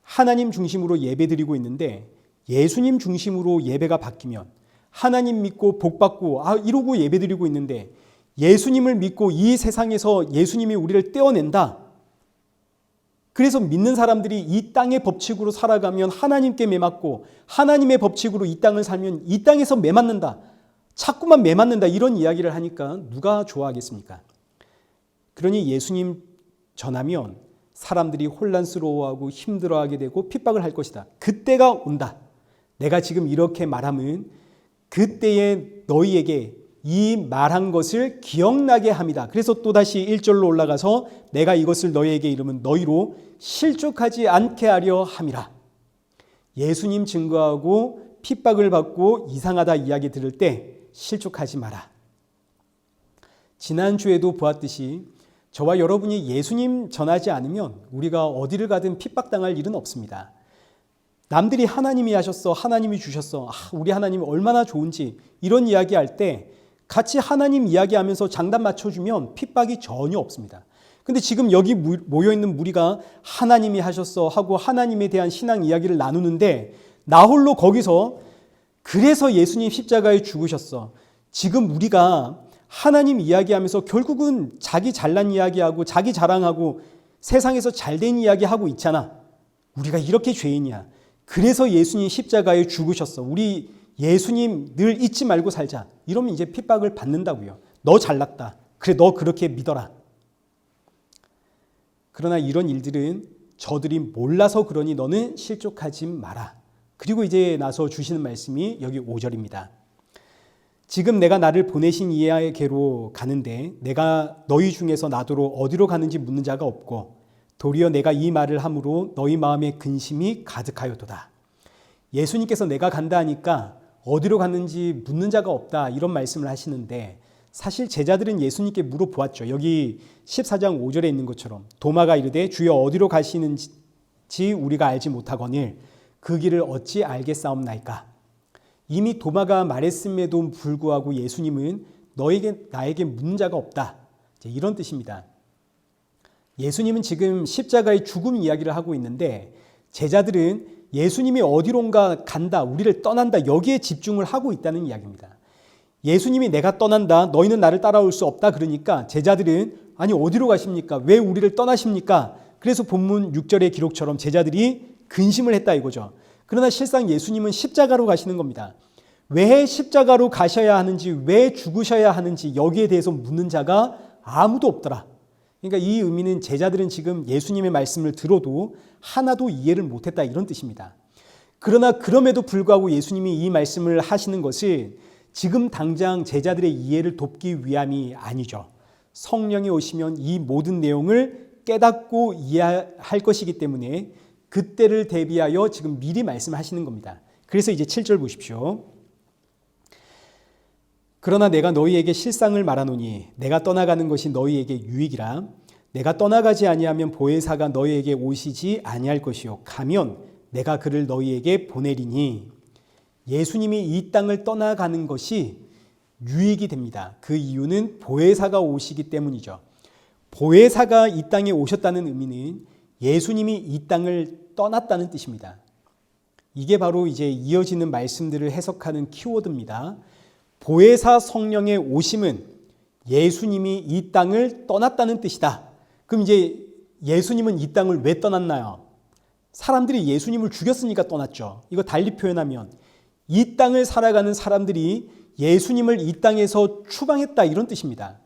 하나님 중심으로 예배드리고 있는데 예수님 중심으로 예배가 바뀌면 하나님 믿고 복 받고 이러고 예배드리고 있는데 예수님을 믿고 이 세상에서 예수님이 우리를 떼어낸다. 그래서 믿는 사람들이 이 땅의 법칙으로 살아가면 하나님께 매맞고 하나님의 법칙으로 이 땅을 살면 이 땅에서 매맞는다. 자꾸만 매맞는다. 이런 이야기를 하니까 누가 좋아하겠습니까? 그러니 예수님 전하면 사람들이 혼란스러워하고 힘들어하게 되고 핍박을 할 것이다. 그때가 온다. 내가 지금 이렇게 말하면 그때에 너희에게 이 말한 것을 기억나게 합니다. 그래서 또다시 1절로 올라가서 내가 이것을 너희에게 이르면 너희로 실족하지 않게 하려 함이라. 예수님 증거하고 핍박을 받고 이상하다 이야기 들을 때 실족하지 마라. 지난주에도 보았듯이 저와 여러분이 예수님 전하지 않으면 우리가 어디를 가든 핍박당할 일은 없습니다. 남들이 하나님이 하셨어, 하나님이 주셨어, 우리 하나님이 얼마나 좋은지 이런 이야기할 때 같이 하나님 이야기하면서 장단 맞춰주면 핍박이 전혀 없습니다. 근데 지금 여기 모여있는 무리가 하나님이 하셨어 하고 하나님에 대한 신앙 이야기를 나누는데 나 홀로 거기서 그래서 예수님 십자가에 죽으셨어. 지금 우리가 하나님 이야기하면서 결국은 자기 잘난 이야기하고 자기 자랑하고 세상에서 잘된 이야기하고 있잖아. 우리가 이렇게 죄인이야. 그래서 예수님 십자가에 죽으셨어. 우리 예수님 늘 잊지 말고 살자. 이러면 이제 핍박을 받는다고요. 너 잘났다. 그래 너 그렇게 믿어라. 그러나 이런 일들은 저들이 몰라서 그러니 너는 실족하지 마라. 그리고 이제 나서 주시는 말씀이 여기 5절입니다. 지금 내가 나를 보내신 이에게로 가는데 내가 너희 중에서 나더러 어디로 가는지 묻는 자가 없고 도리어 내가 이 말을 함으로 너희 마음에 근심이 가득하여도다. 예수님께서 내가 간다 하니까 어디로 갔는지 묻는 자가 없다 이런 말씀을 하시는데 사실 제자들은 예수님께 물어보았죠. 여기 14장 5절에 있는 것처럼 도마가 이르되 주여 어디로 가시는지 우리가 알지 못하거늘 그 길을 어찌 알겠사옵나이까. 이미 도마가 말했음에도 불구하고 예수님은 나에게 묻는 자가 없다. 이런 뜻입니다. 예수님은 지금 십자가의 죽음 이야기를 하고 있는데 제자들은 예수님이 어디론가 간다, 우리를 떠난다 여기에 집중을 하고 있다는 이야기입니다. 예수님이 내가 떠난다, 너희는 나를 따라올 수 없다 그러니까 제자들은 아니 어디로 가십니까? 왜 우리를 떠나십니까? 그래서 본문 6절의 기록처럼 제자들이 근심을 했다 이거죠. 그러나 실상 예수님은 십자가로 가시는 겁니다. 왜 십자가로 가셔야 하는지, 왜 죽으셔야 하는지 여기에 대해서 묻는 자가 아무도 없더라. 그러니까 이 의미는 제자들은 지금 예수님의 말씀을 들어도 하나도 이해를 못했다 이런 뜻입니다. 그러나 그럼에도 불구하고 예수님이 이 말씀을 하시는 것은 지금 당장 제자들의 이해를 돕기 위함이 아니죠. 성령이 오시면 이 모든 내용을 깨닫고 이해할 것이기 때문에 그때를 대비하여 지금 미리 말씀하시는 겁니다. 그래서 이제 7절 보십시오. 그러나 내가 너희에게 실상을 말하노니 내가 떠나가는 것이 너희에게 유익이라. 내가 떠나가지 아니하면 보혜사가 너희에게 오시지 아니할 것이요 가면 내가 그를 너희에게 보내리니. 예수님이 이 땅을 떠나가는 것이 유익이 됩니다. 그 이유는 보혜사가 오시기 때문이죠. 보혜사가 이 땅에 오셨다는 의미는 예수님이 이 땅을 떠났다는 뜻입니다. 이게 바로 이제 이어지는 말씀들을 해석하는 키워드입니다. 보혜사 성령의 오심은 예수님이 이 땅을 떠났다는 뜻이다. 그럼 이제 예수님은 이 땅을 왜 떠났나요? 사람들이 예수님을 죽였으니까 떠났죠. 이거 달리 표현하면 이 땅을 살아가는 사람들이 예수님을 이 땅에서 추방했다, 이런 뜻입니다.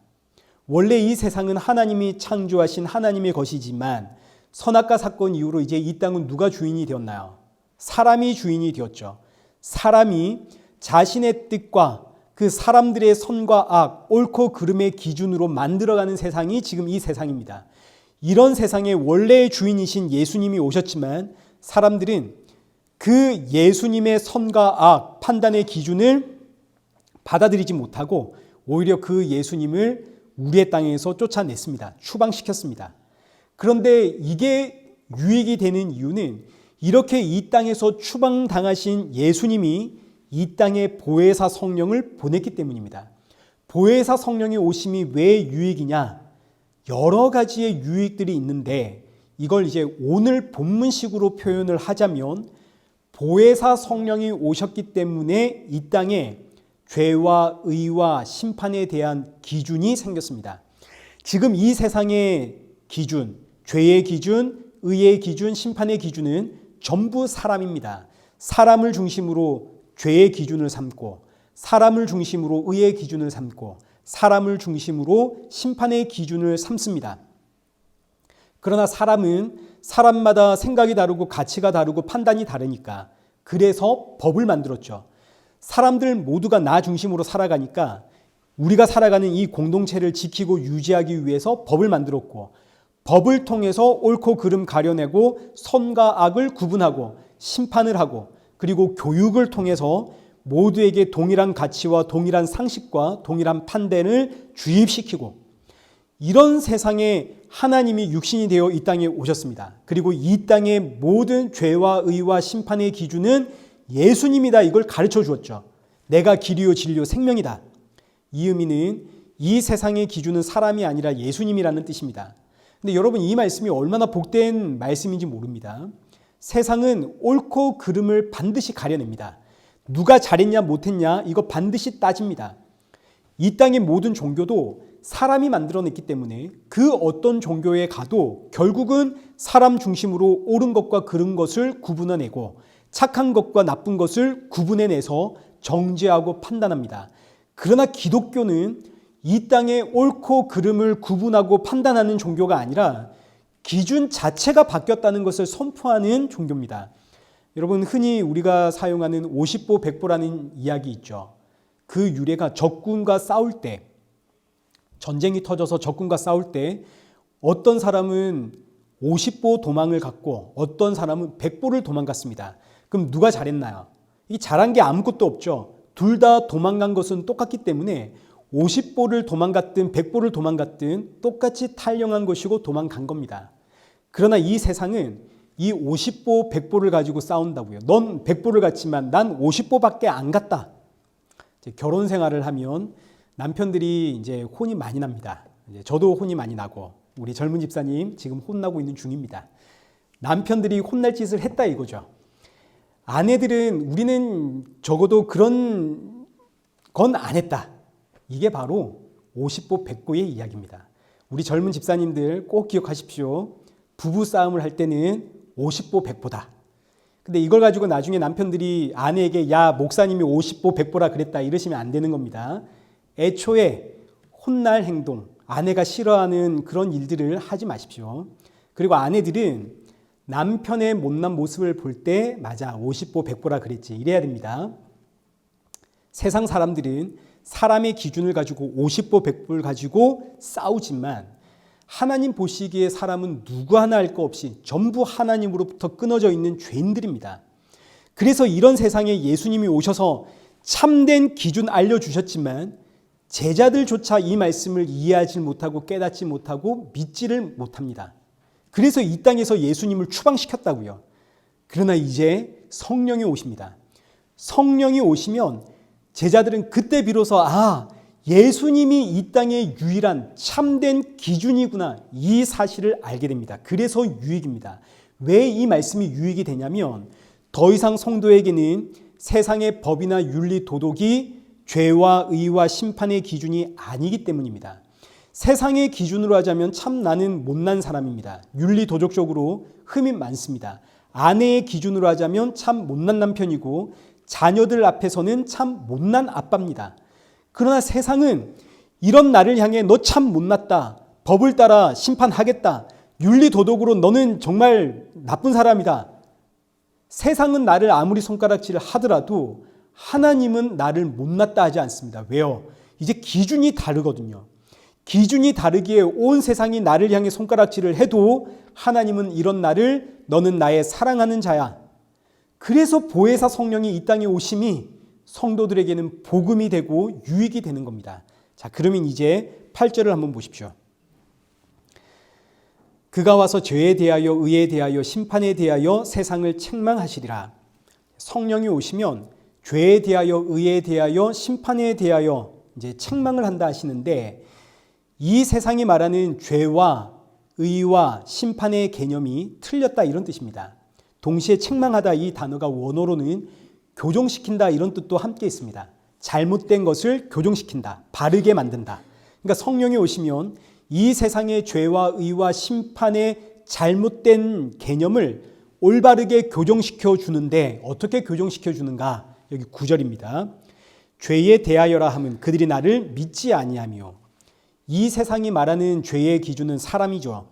원래 이 세상은 하나님이 창조하신 하나님의 것이지만 선악과 사건 이후로 이제 이 땅은 누가 주인이 되었나요? 사람이 주인이 되었죠. 사람이 자신의 뜻과 그 사람들의 선과 악, 옳고 그름의 기준으로 만들어가는 세상이 지금 이 세상입니다. 이런 세상의 원래의 주인이신 예수님이 오셨지만 사람들은 그 예수님의 선과 악, 판단의 기준을 받아들이지 못하고 오히려 그 예수님을 우리의 땅에서 쫓아냈습니다. 추방시켰습니다. 그런데 이게 유익이 되는 이유는 이렇게 이 땅에서 추방당하신 예수님이 이 땅에 보혜사 성령을 보냈기 때문입니다. 보혜사 성령의 오심이 왜 유익이냐? 여러 가지의 유익들이 있는데 이걸 이제 오늘 본문식으로 표현을 하자면 보혜사 성령이 오셨기 때문에 이 땅에 죄와 의와 심판에 대한 기준이 생겼습니다. 지금 이 세상의 기준, 죄의 기준, 의의 기준, 심판의 기준은 전부 사람입니다. 사람을 중심으로 죄의 기준을 삼고 사람을 중심으로 의의 기준을 삼고 사람을 중심으로 심판의 기준을 삼습니다. 그러나 사람은 사람마다 생각이 다르고 가치가 다르고 판단이 다르니까 그래서 법을 만들었죠. 사람들 모두가 나 중심으로 살아가니까 우리가 살아가는 이 공동체를 지키고 유지하기 위해서 법을 만들었고 법을 통해서 옳고 그름 가려내고 선과 악을 구분하고 심판을 하고 그리고 교육을 통해서 모두에게 동일한 가치와 동일한 상식과 동일한 판단을 주입시키고 이런 세상에 하나님이 육신이 되어 이 땅에 오셨습니다. 그리고 이 땅의 모든 죄와 의와 심판의 기준은 예수님이다, 이걸 가르쳐 주었죠. 내가 길이요 진리요 생명이다. 이 의미는 이 세상의 기준은 사람이 아니라 예수님이라는 뜻입니다. 근데 여러분 이 말씀이 얼마나 복된 말씀인지 모릅니다. 세상은 옳고 그름을 반드시 가려냅니다. 누가 잘했냐 못했냐 이거 반드시 따집니다. 이 땅의 모든 종교도 사람이 만들어냈기 때문에 그 어떤 종교에 가도 결국은 사람 중심으로 옳은 것과 그른 것을 구분해내고 착한 것과 나쁜 것을 구분해내서 정죄하고 판단합니다. 그러나 기독교는 이 땅의 옳고 그름을 구분하고 판단하는 종교가 아니라 기준 자체가 바뀌었다는 것을 선포하는 종교입니다. 여러분 흔히 우리가 사용하는 50보 100보라는 이야기 있죠. 그 유래가 적군과 싸울 때, 전쟁이 터져서 적군과 싸울 때 어떤 사람은 50보 도망을 갔고 어떤 사람은 100보를 도망갔습니다. 그럼 누가 잘했나요? 이 잘한 게 아무것도 없죠. 둘 다 도망간 것은 똑같기 때문에 50보를 도망갔든 100보를 도망갔든 똑같이 탈영한 것이고 도망간 겁니다. 그러나 이 세상은 이 50보 100보를 가지고 싸운다고요. 넌 100보를 갔지만 난 50보밖에 안 갔다. 이제 결혼 생활을 하면 남편들이 이제 혼이 많이 납니다. 이제 저도 혼이 많이 나고 우리 젊은 집사님 지금 혼나고 있는 중입니다. 남편들이 혼날 짓을 했다 이거죠. 아내들은 우리는 적어도 그런 건 안 했다. 이게 바로 50보 100보의 이야기입니다. 우리 젊은 집사님들 꼭 기억하십시오. 부부 싸움을 할 때는 50보 100보다. 근데 이걸 가지고 나중에 남편들이 아내에게 야 목사님이 50보 100보라 그랬다 이러시면 안 되는 겁니다. 애초에 혼날 행동, 아내가 싫어하는 그런 일들을 하지 마십시오. 그리고 아내들은 남편의 못난 모습을 볼 때 맞아 50보 100보라 그랬지 이래야 됩니다. 세상 사람들은 사람의 기준을 가지고 50보 100보를 가지고 싸우지만 하나님 보시기에 사람은 누구 하나 할 거 없이 전부 하나님으로부터 끊어져 있는 죄인들입니다. 그래서 이런 세상에 예수님이 오셔서 참된 기준 알려주셨지만 제자들조차 이 말씀을 이해하지 못하고 깨닫지 못하고 믿지를 못합니다. 그래서 이 땅에서 예수님을 추방시켰다고요. 그러나 이제 성령이 오십니다. 성령이 오시면 제자들은 그때 비로소 예수님이 이 땅의 유일한 참된 기준이구나, 이 사실을 알게 됩니다. 그래서 유익입니다. 왜 이 말씀이 유익이 되냐면 더 이상 성도에게는 세상의 법이나 윤리 도덕이 죄와 의와 심판의 기준이 아니기 때문입니다. 세상의 기준으로 하자면 참 나는 못난 사람입니다. 윤리 도덕적으로 흠이 많습니다. 아내의 기준으로 하자면 참 못난 남편이고 자녀들 앞에서는 참 못난 아빠입니다. 그러나 세상은 이런 나를 향해 너 참 못났다, 법을 따라 심판하겠다, 윤리 도덕으로 너는 정말 나쁜 사람이다. 세상은 나를 아무리 손가락질을 하더라도 하나님은 나를 못났다 하지 않습니다. 왜요? 이제 기준이 다르거든요. 기준이 다르기에 온 세상이 나를 향해 손가락질을 해도 하나님은 이런 나를 너는 나의 사랑하는 자야. 그래서 보혜사 성령이 이 땅에 오심이 성도들에게는 복음이 되고 유익이 되는 겁니다. 자, 그러면 이제 8절을 한번 보십시오. 그가 와서 죄에 대하여 의에 대하여 심판에 대하여 세상을 책망하시리라. 성령이 오시면 죄에 대하여 의에 대하여 심판에 대하여 이제 책망을 한다 하시는데, 이 세상이 말하는 죄와 의와 심판의 개념이 틀렸다 이런 뜻입니다. 동시에 책망하다 이 단어가 원어로는 교정시킨다 이런 뜻도 함께 있습니다. 잘못된 것을 교정시킨다, 바르게 만든다. 그러니까 성령이 오시면 이 세상의 죄와 의와 심판의 잘못된 개념을 올바르게 교정시켜 주는데, 어떻게 교정시켜 주는가? 여기 9절입니다. 죄에 대하여라 함은 그들이 나를 믿지 아니하며. 이 세상이 말하는 죄의 기준은 사람이죠.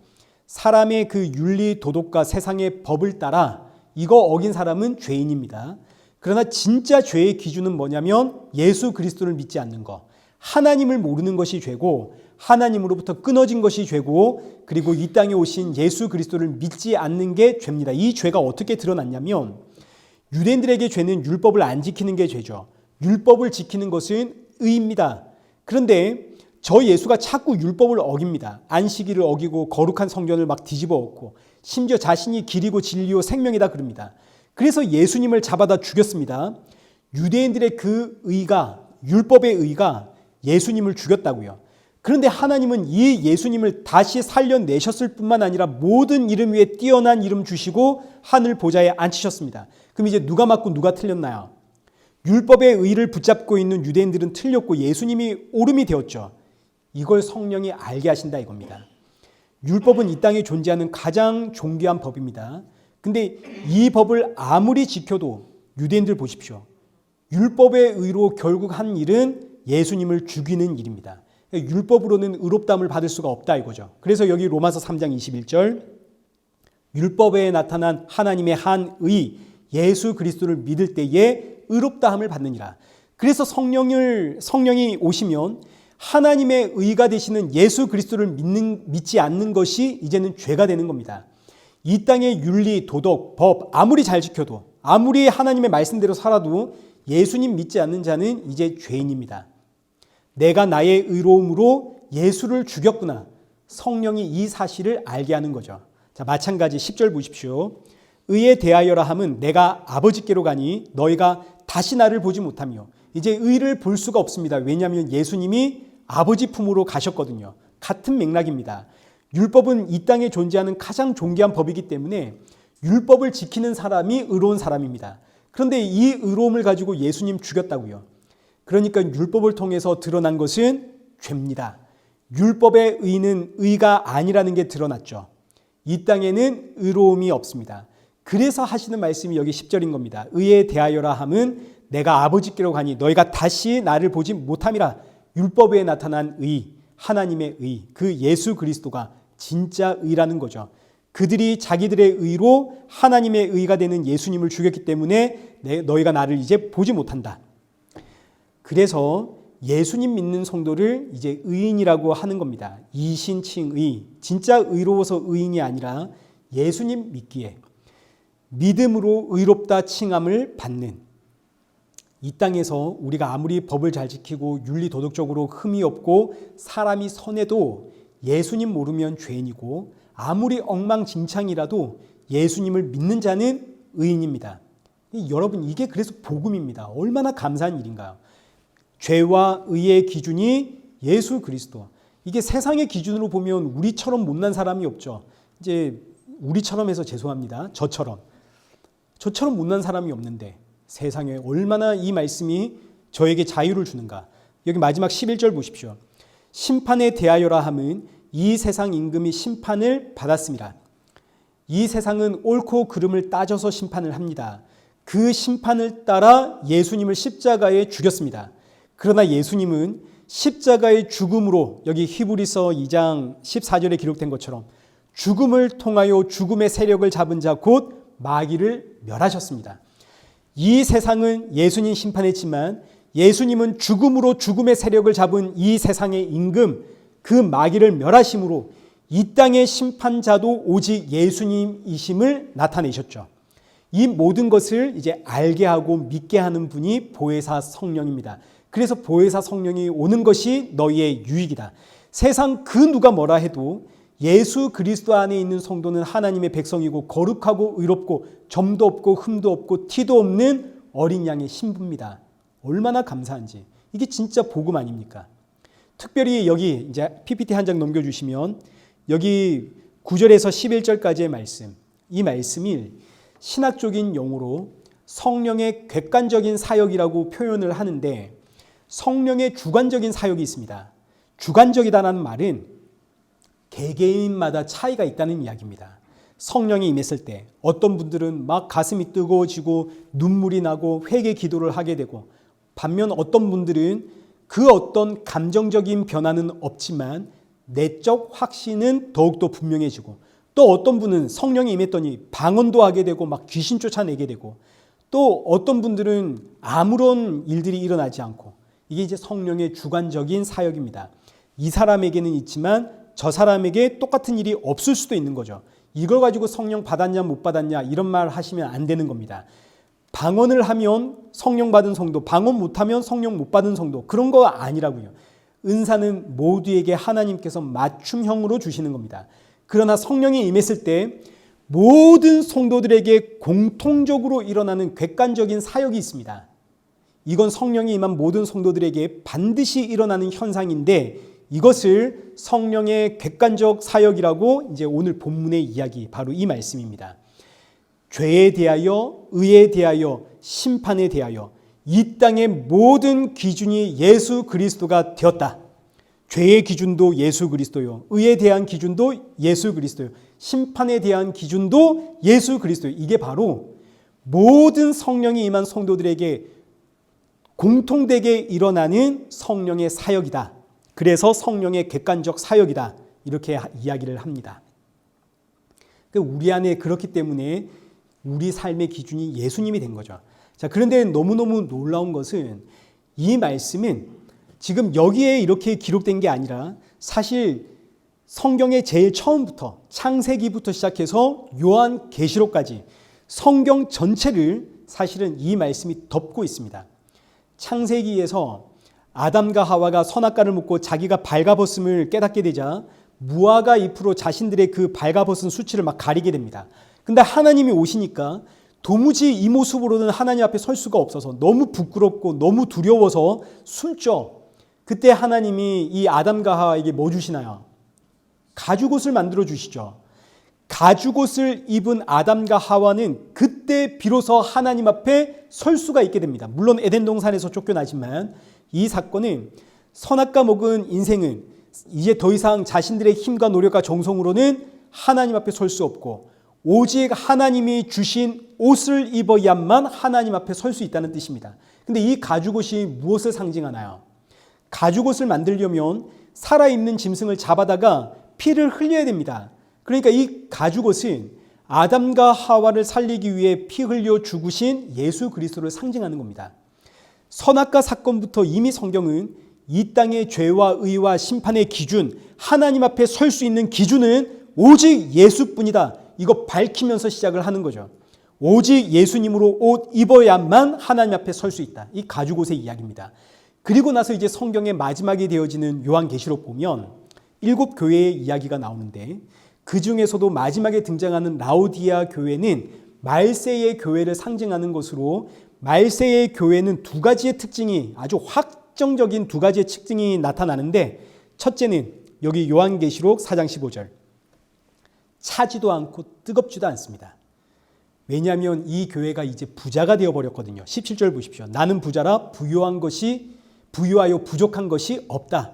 사람의 그 윤리 도덕과 세상의 법을 따라 이거 어긴 사람은 죄인입니다. 그러나 진짜 죄의 기준은 뭐냐면 예수 그리스도를 믿지 않는 것, 하나님을 모르는 것이 죄고 하나님으로부터 끊어진 것이 죄고, 그리고 이 땅에 오신 예수 그리스도를 믿지 않는 게 죄입니다. 이 죄가 어떻게 드러났냐면, 유대인들에게 죄는 율법을 안 지키는 게 죄죠. 율법을 지키는 것은 의입니다. 그런데 저 예수가 자꾸 율법을 어깁니다. 안식일을 어기고 거룩한 성전을 막 뒤집어 엎고 심지어 자신이 길이고 진리요 생명이다 그럽니다. 그래서 예수님을 잡아다 죽였습니다. 유대인들의 그 의가, 율법의 의가 예수님을 죽였다고요. 그런데 하나님은 이 예수님을 다시 살려내셨을 뿐만 아니라 모든 이름 위에 뛰어난 이름 주시고 하늘 보좌에 앉히셨습니다. 그럼 이제 누가 맞고 누가 틀렸나요? 율법의 의를 붙잡고 있는 유대인들은 틀렸고 예수님이 옳음이 되었죠. 이걸 성령이 알게 하신다 이겁니다. 율법은 이 땅에 존재하는 가장 존귀한 법입니다. 근데 이 법을 아무리 지켜도 유대인들 보십시오. 율법의 의로 결국 한 일은 예수님을 죽이는 일입니다. 율법으로는 의롭다함을 받을 수가 없다 이거죠. 그래서 여기 로마서 3장 21절, 율법에 나타난 하나님의 한 의 예수 그리스도를 믿을 때에 의롭다함을 받느니라. 그래서 성령이 오시면 하나님의 의가 되시는 예수 그리스도를 믿지 않는 것이 이제는 죄가 되는 겁니다. 이 땅의 윤리, 도덕, 법 아무리 잘 지켜도, 아무리 하나님의 말씀대로 살아도 예수님 믿지 않는 자는 이제 죄인입니다. 내가 나의 의로움으로 예수를 죽였구나. 성령이 이 사실을 알게 하는 거죠. 자, 마찬가지 10절 보십시오. 의에 대하여라 함은 내가 아버지께로 가니 너희가 다시 나를 보지 못하며. 이제 의를 볼 수가 없습니다. 왜냐하면 예수님이 아버지 품으로 가셨거든요. 같은 맥락입니다. 율법은 이 땅에 존재하는 가장 존귀한 법이기 때문에 율법을 지키는 사람이 의로운 사람입니다. 그런데 이 의로움을 가지고 예수님 죽였다고요. 그러니까 율법을 통해서 드러난 것은 죄입니다. 율법의 의는 의가 아니라는 게 드러났죠. 이 땅에는 의로움이 없습니다. 그래서 하시는 말씀이 여기 10절인 겁니다. 의에 대하여라 함은 내가 아버지께로 가니 너희가 다시 나를 보지 못함이라. 율법에 나타난 의, 하나님의 의, 그 예수 그리스도가 진짜 의라는 거죠. 그들이 자기들의 의로 하나님의 의가 되는 예수님을 죽였기 때문에 너희가 나를 이제 보지 못한다. 그래서 예수님 믿는 성도를 이제 의인이라고 하는 겁니다. 이신칭의, 진짜 의로워서 의인이 아니라 예수님 믿기에 믿음으로 의롭다 칭함을 받는, 이 땅에서 우리가 아무리 법을 잘 지키고 윤리 도덕적으로 흠이 없고 사람이 선해도 예수님 모르면 죄인이고 아무리 엉망진창이라도 예수님을 믿는 자는 의인입니다. 여러분, 이게 그래서 복음입니다. 얼마나 감사한 일인가요? 죄와 의의 기준이 예수 그리스도. 이게 세상의 기준으로 보면 우리처럼 못난 사람이 없죠. 이제 우리처럼 해서 죄송합니다. 저처럼 못난 사람이 없는데 세상에 얼마나 이 말씀이 저에게 자유를 주는가. 여기 마지막 11절 보십시오. 심판에 대하여라 함은 이 세상 임금이 심판을 받았습니다. 이 세상은 옳고 그름을 따져서 심판을 합니다. 그 심판을 따라 예수님을 십자가에 죽였습니다. 그러나 예수님은 십자가의 죽음으로, 여기 히브리서 2장 14절에 기록된 것처럼 죽음을 통하여 죽음의 세력을 잡은 자 곧 마귀를 멸하셨습니다. 이 세상은 예수님 심판했지만 예수님은 죽음으로 죽음의 세력을 잡은 이 세상의 임금, 그 마귀를 멸하심으로 이 땅의 심판자도 오직 예수님이심을 나타내셨죠. 이 모든 것을 이제 알게 하고 믿게 하는 분이 보혜사 성령입니다. 그래서 보혜사 성령이 오는 것이 너희의 유익이다. 세상 그 누가 뭐라 해도 예수 그리스도 안에 있는 성도는 하나님의 백성이고 거룩하고 의롭고 점도 없고 흠도 없고 티도 없는 어린 양의 신부입니다. 얼마나 감사한지. 이게 진짜 복음 아닙니까? 특별히 여기 이제 PPT 한 장 넘겨주시면 여기 9절에서 11절까지의 말씀, 이 말씀이 신학적인 용어로 성령의 객관적인 사역이라고 표현을 하는데 성령의 주관적인 사역이 있습니다. 주관적이다라는 말은 개개인마다 차이가 있다는 이야기입니다. 성령이 임했을 때 어떤 분들은 막 가슴이 뜨거워지고 눈물이 나고 회개 기도를 하게 되고, 반면 어떤 분들은 그 어떤 감정적인 변화는 없지만 내적 확신은 더욱더 분명해지고, 또 어떤 분은 성령이 임했더니 방언도 하게 되고 막 귀신 쫓아내게 되고, 또 어떤 분들은 아무런 일들이 일어나지 않고, 이게 이제 성령의 주관적인 사역입니다. 이 사람에게는 있지만 저 사람에게 똑같은 일이 없을 수도 있는 거죠. 이걸 가지고 성령 받았냐 못 받았냐 이런 말 하시면 안 되는 겁니다. 방언을 하면 성령 받은 성도, 방언 못하면 성령 못 받은 성도, 그런 거 아니라고요. 은사는 모두에게 하나님께서 맞춤형으로 주시는 겁니다. 그러나 성령이 임했을 때 모든 성도들에게 공통적으로 일어나는 객관적인 사역이 있습니다. 이건 성령이 임한 모든 성도들에게 반드시 일어나는 현상인데, 이것을 성령의 객관적 사역이라고 이제 오늘 본문의 이야기, 바로 이 말씀입니다. 죄에 대하여, 의에 대하여, 심판에 대하여 이 땅의 모든 기준이 예수 그리스도가 되었다. 죄의 기준도 예수 그리스도요, 의에 대한 기준도 예수 그리스도요, 심판에 대한 기준도 예수 그리스도요. 이게 바로 모든 성령이 임한 성도들에게 공통되게 일어나는 성령의 사역이다. 그래서 성령의 객관적 사역이다. 이렇게 이야기를 합니다. 우리 안에 그렇기 때문에 우리 삶의 기준이 예수님이 된 거죠. 자, 그런데 너무너무 놀라운 것은 이 말씀은 지금 여기에 이렇게 기록된 게 아니라 사실 성경의 제일 처음부터 창세기부터 시작해서 요한계시록까지 성경 전체를 사실은 이 말씀이 덮고 있습니다. 창세기에서 아담과 하와가 선악과를 먹고 자기가 발가벗음을 깨닫게 되자 무화과 잎으로 자신들의 그 발가벗은 수치를 막 가리게 됩니다. 근데 하나님이 오시니까 도무지 이 모습으로는 하나님 앞에 설 수가 없어서 너무 부끄럽고 너무 두려워서 숨죠. 그때 하나님이 이 아담과 하와에게 뭐 주시나요? 가죽옷을 만들어 주시죠. 가죽옷을 입은 아담과 하와는 그때 비로소 하나님 앞에 설 수가 있게 됩니다. 물론 에덴 동산에서 쫓겨나지만 이 사건은 선악과 먹은 인생은 이제 더 이상 자신들의 힘과 노력과 정성으로는 하나님 앞에 설 수 없고 오직 하나님이 주신 옷을 입어야만 하나님 앞에 설 수 있다는 뜻입니다. 근데 이 가죽옷이 무엇을 상징하나요? 가죽옷을 만들려면 살아있는 짐승을 잡아다가 피를 흘려야 됩니다. 그러니까 이 가죽옷은 아담과 하와를 살리기 위해 피 흘려 죽으신 예수 그리스도를 상징하는 겁니다. 선악과 사건부터 이미 성경은 이 땅의 죄와 의와 심판의 기준, 하나님 앞에 설 수 있는 기준은 오직 예수뿐이다. 이거 밝히면서 시작을 하는 거죠. 오직 예수님으로 옷 입어야만 하나님 앞에 설 수 있다. 이 가죽옷의 이야기입니다. 그리고 나서 이제 성경의 마지막에 되어지는 요한계시록 보면 7 교회의 이야기가 나오는데, 그 중에서도 마지막에 등장하는 라오디아 교회는 말세의 교회를 상징하는 것으로, 말세의 교회는 두 가지의 특징이, 아주 확정적인 두 가지의 특징이 나타나는데, 첫째는 여기 요한계시록 4장 15절, 차지도 않고 뜨겁지도 않습니다. 왜냐하면 이 교회가 이제 부자가 되어버렸거든요. 17절 보십시오. 나는 부자라 부유하여 부족한 것이 없다.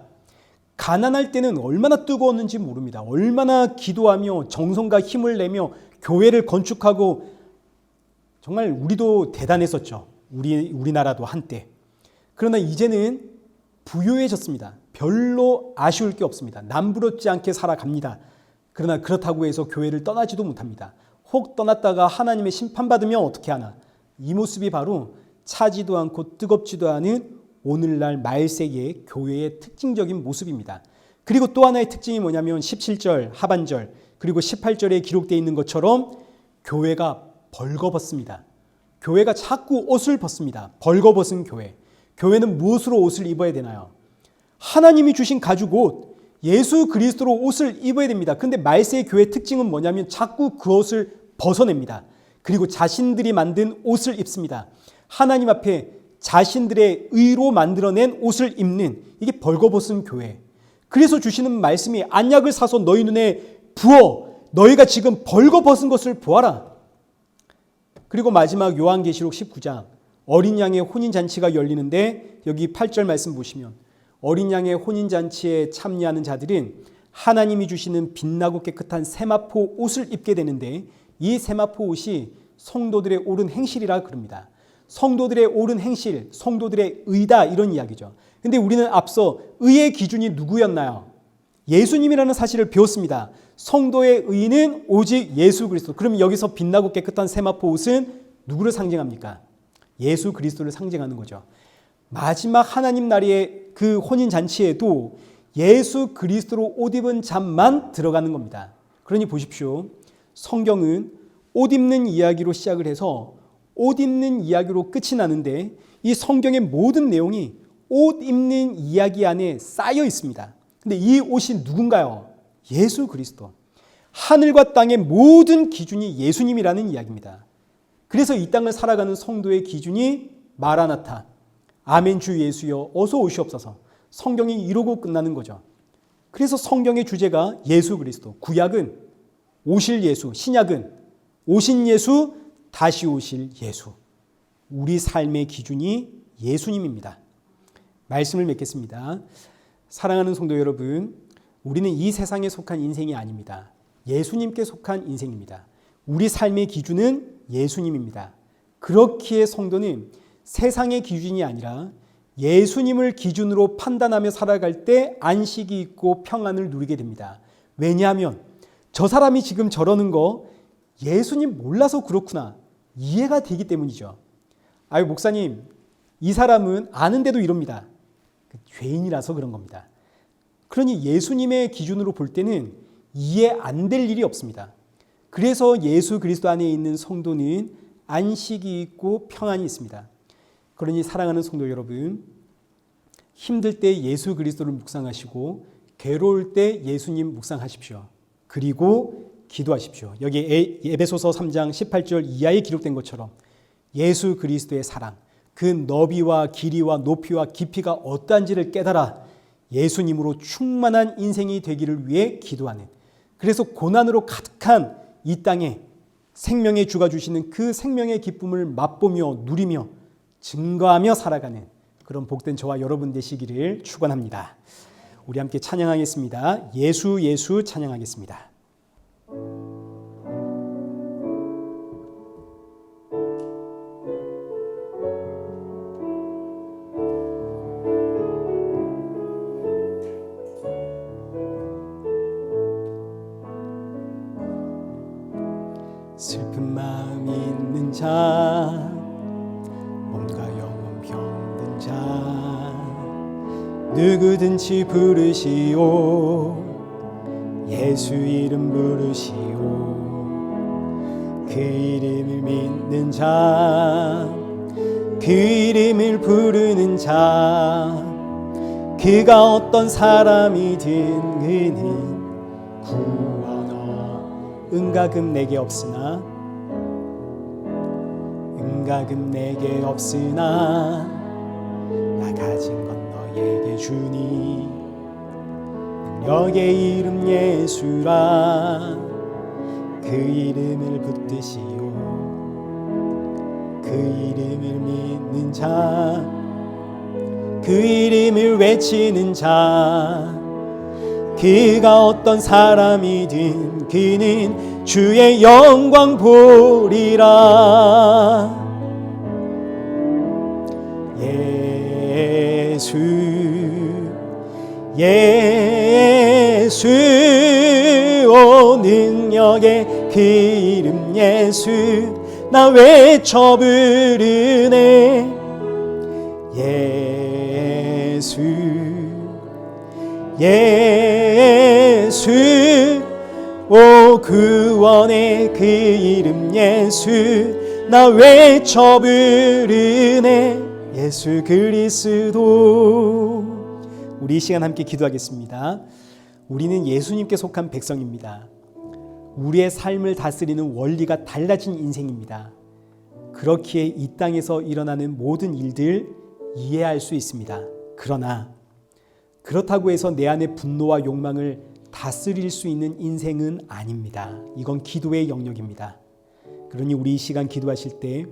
가난할 때는 얼마나 뜨거웠는지 모릅니다. 얼마나 기도하며 정성과 힘을 내며 교회를 건축하고, 정말 우리도 대단했었죠. 우리나라도 한때. 그러나 이제는 부유해졌습니다. 별로 아쉬울 게 없습니다. 남부럽지 않게 살아갑니다. 그러나 그렇다고 해서 교회를 떠나지도 못합니다. 혹 떠났다가 하나님의 심판받으면 어떻게 하나. 이 모습이 바로 차지도 않고 뜨겁지도 않은 오늘날 말세의 교회의 특징적인 모습입니다. 그리고 또 하나의 특징이 뭐냐면 17절 하반절 그리고 18절에 기록되어 있는 것처럼 교회가 벌거벗습니다. 교회가 자꾸 옷을 벗습니다. 벌거벗은 교회. 교회는 무엇으로 옷을 입어야 되나요? 하나님이 주신 가죽 옷, 예수 그리스도로 옷을 입어야 됩니다. 그런데 말세의 교회의 특징은 뭐냐면 자꾸 그 옷을 벗어냅니다. 그리고 자신들이 만든 옷을 입습니다. 하나님 앞에 자신들의 의로 만들어낸 옷을 입는, 이게 벌거벗은 교회. 그래서 주시는 말씀이 안약을 사서 너희 눈에 부어 너희가 지금 벌거벗은 것을 보아라. 그리고 마지막 요한계시록 19장 어린 양의 혼인잔치가 열리는데, 여기 8절 말씀 보시면 어린 양의 혼인잔치에 참여하는 자들은 하나님이 주시는 빛나고 깨끗한 세마포 옷을 입게 되는데, 이 세마포 옷이 성도들의 옳은 행실이라 그럽니다. 성도들의 옳은 행실, 성도들의 의다, 이런 이야기죠. 근데 우리는 앞서 의의 기준이 누구였나요? 예수님이라는 사실을 배웠습니다. 성도의 의는 오직 예수 그리스도. 그럼 여기서 빛나고 깨끗한 세마포 옷은 누구를 상징합니까? 예수 그리스도를 상징하는 거죠. 마지막 하나님 나라의 그 혼인잔치에도 예수 그리스도로 옷 입은 자만 들어가는 겁니다. 그러니 보십시오. 성경은 옷 입는 이야기로 시작을 해서 옷 입는 이야기로 끝이 나는데, 이 성경의 모든 내용이 옷 입는 이야기 안에 쌓여 있습니다. 근데 이 옷이 누군가요? 예수 그리스도. 하늘과 땅의 모든 기준이 예수님이라는 이야기입니다. 그래서 이 땅을 살아가는 성도의 기준이 마라나타, 아멘 주 예수여 어서 오시옵소서. 성경이 이러고 끝나는 거죠. 그래서 성경의 주제가 예수 그리스도. 구약은 오실 예수, 신약은 오신 예수, 다시 오실 예수. 우리 삶의 기준이 예수님입니다. 말씀을 맺겠습니다. 사랑하는 성도 여러분, 우리는 이 세상에 속한 인생이 아닙니다. 예수님께 속한 인생입니다. 우리 삶의 기준은 예수님입니다. 그렇기에 성도는 세상의 기준이 아니라 예수님을 기준으로 판단하며 살아갈 때 안식이 있고 평안을 누리게 됩니다. 왜냐하면 저 사람이 지금 저러는 거 예수님 몰라서 그렇구나, 이해가 되기 때문이죠. 아유 목사님, 이 사람은 아는데도 이럽니다. 죄인이라서 그런 겁니다. 그러니 예수님의 기준으로 볼 때는 이해 안 될 일이 없습니다. 그래서 예수 그리스도 안에 있는 성도는 안식이 있고 평안이 있습니다. 그러니 사랑하는 성도 여러분, 힘들 때 예수 그리스도를 묵상하시고 괴로울 때 예수님 묵상하십시오. 그리고 기도하십시오. 여기 에베소서 3장 18절 이하에 기록된 것처럼 예수 그리스도의 사랑, 그 너비와 길이와 높이와 깊이가 어떠한지를 깨달아 예수님으로 충만한 인생이 되기를 위해 기도하는, 그래서 고난으로 가득한 이 땅에 생명의 주가 주시는 그 생명의 기쁨을 맛보며 누리며 증거하며 살아가는 그런 복된 저와 여러분 되시기를 축원합니다. 우리 함께 찬양하겠습니다. 예수 예수 찬양하겠습니다. 슬픈 마음 있는 자, 몸과 영혼 병든 자, 누구든지 부르시오. 예수 이름 부르시오. 그 이름을 믿는 자, 그 이름을 부르는 자, 그가 어떤 사람이든 그는 구원하. 은가금 내게 없으나, 은가금 내게 없으나 나 가진 건 너에게 주니. 능력의 이름 예수라. 그 이름을 붙드시오. 그 이름을 믿는 자, 그 이름을 외치는 자, 그가 어떤 사람이든 그는 주의 영광 보리라. 예수 예수 오 능력의 그 이름 예수 나 외쳐 부르네. 예수 예수 오 구원의 그 이름 예수 나 외쳐 부르네. 예수 그리스도. 우리 이 시간 함께 기도하겠습니다. 우리는 예수님께 속한 백성입니다. 우리의 삶을 다스리는 원리가 달라진 인생입니다. 그렇기에 이 땅에서 일어나는 모든 일들 이해할 수 있습니다. 그러나 그렇다고 해서 내 안의 분노와 욕망을 다스릴 수 있는 인생은 아닙니다. 이건 기도의 영역입니다. 그러니 우리 이 시간 기도하실 때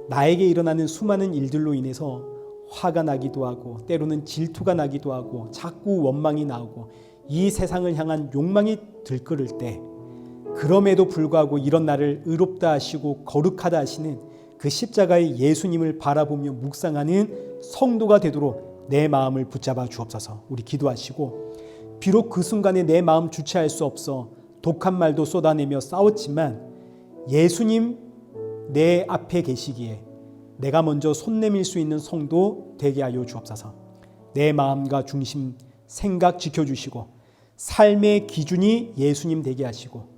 나에게 일어나는 수많은 일들로 인해서 화가 나기도 하고 때로는 질투가 나기도 하고 자꾸 원망이 나오고 이 세상을 향한 욕망이 들끓을 때, 그럼에도 불구하고 이런 나를 의롭다 하시고 거룩하다 하시는 그 십자가의 예수님을 바라보며 묵상하는 성도가 되도록 내 마음을 붙잡아 주옵소서. 우리 기도하시고, 비록 그 순간에 내 마음 주체할 수 없어 독한 말도 쏟아내며 싸웠지만 예수님 내 앞에 계시기에 내가 먼저 손 내밀 수 있는 성도 되게 하여 주옵소서. 내 마음과 중심, 생각 지켜주시고 삶의 기준이 예수님 되게 하시고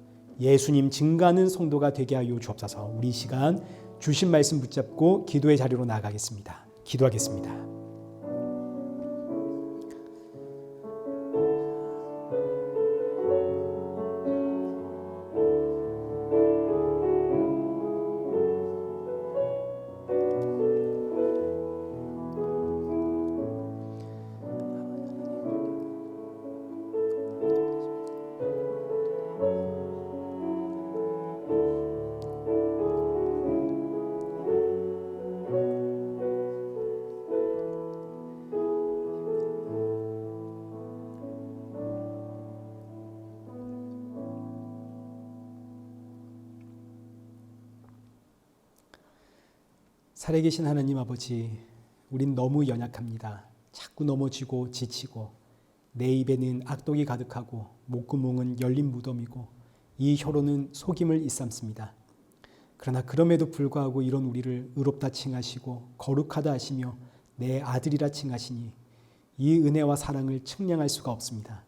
예수님 증거하는 성도가 되게 하여 주옵소서. 우리 이 시간 주신 말씀 붙잡고 기도의 자리로 나아가겠습니다. 기도하겠습니다. 살아계신 하나님 아버지, 우린 너무 연약합니다. 자꾸 넘어지고 지치고 내 입에는 악독이 가득하고 목구멍은 열린 무덤이고 이 혀로는 속임을 일삼습니다. 그러나 그럼에도 불구하고 이런 우리를 의롭다 칭하시고 거룩하다 하시며 내 아들이라 칭하시니 이 은혜와 사랑을 측량할 수가 없습니다.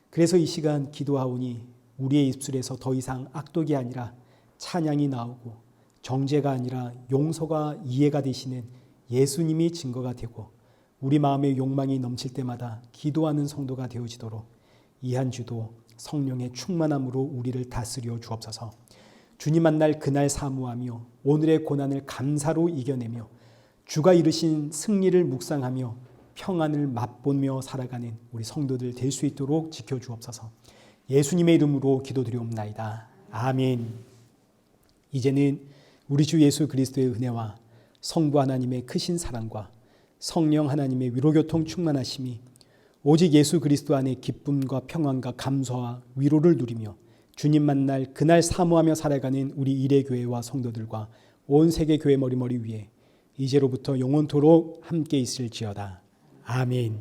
그래서 이 시간 기도하오니 우리의 입술에서 더 이상 악독이 아니라 찬양이 나오고 정죄가 아니라 용서가 이해가 되시는 예수님이 증거가 되고 우리 마음의 욕망이 넘칠 때마다 기도하는 성도가 되어지도록 이 한 주도 성령의 충만함으로 우리를 다스려 주옵소서. 주님 만날 그날 사모하며 오늘의 고난을 감사로 이겨내며 주가 이루신 승리를 묵상하며 평안을 맛보며 살아가는 우리 성도들 될 수 있도록 지켜주옵소서. 예수님의 이름으로 기도드리옵나이다. 아멘. 이제는 우리 주 예수 그리스도의 은혜와 성부 하나님의 크신 사랑과 성령 하나님의 위로교통 충만하심이 오직 예수 그리스도 안에 기쁨과 평안과 감사와 위로를 누리며 주님 만날 그날 사모하며 살아가는 우리 일회교회와 성도들과 온 세계 교회 머리머리 위에 이제로부터 영원토록 함께 있을지어다. 아멘.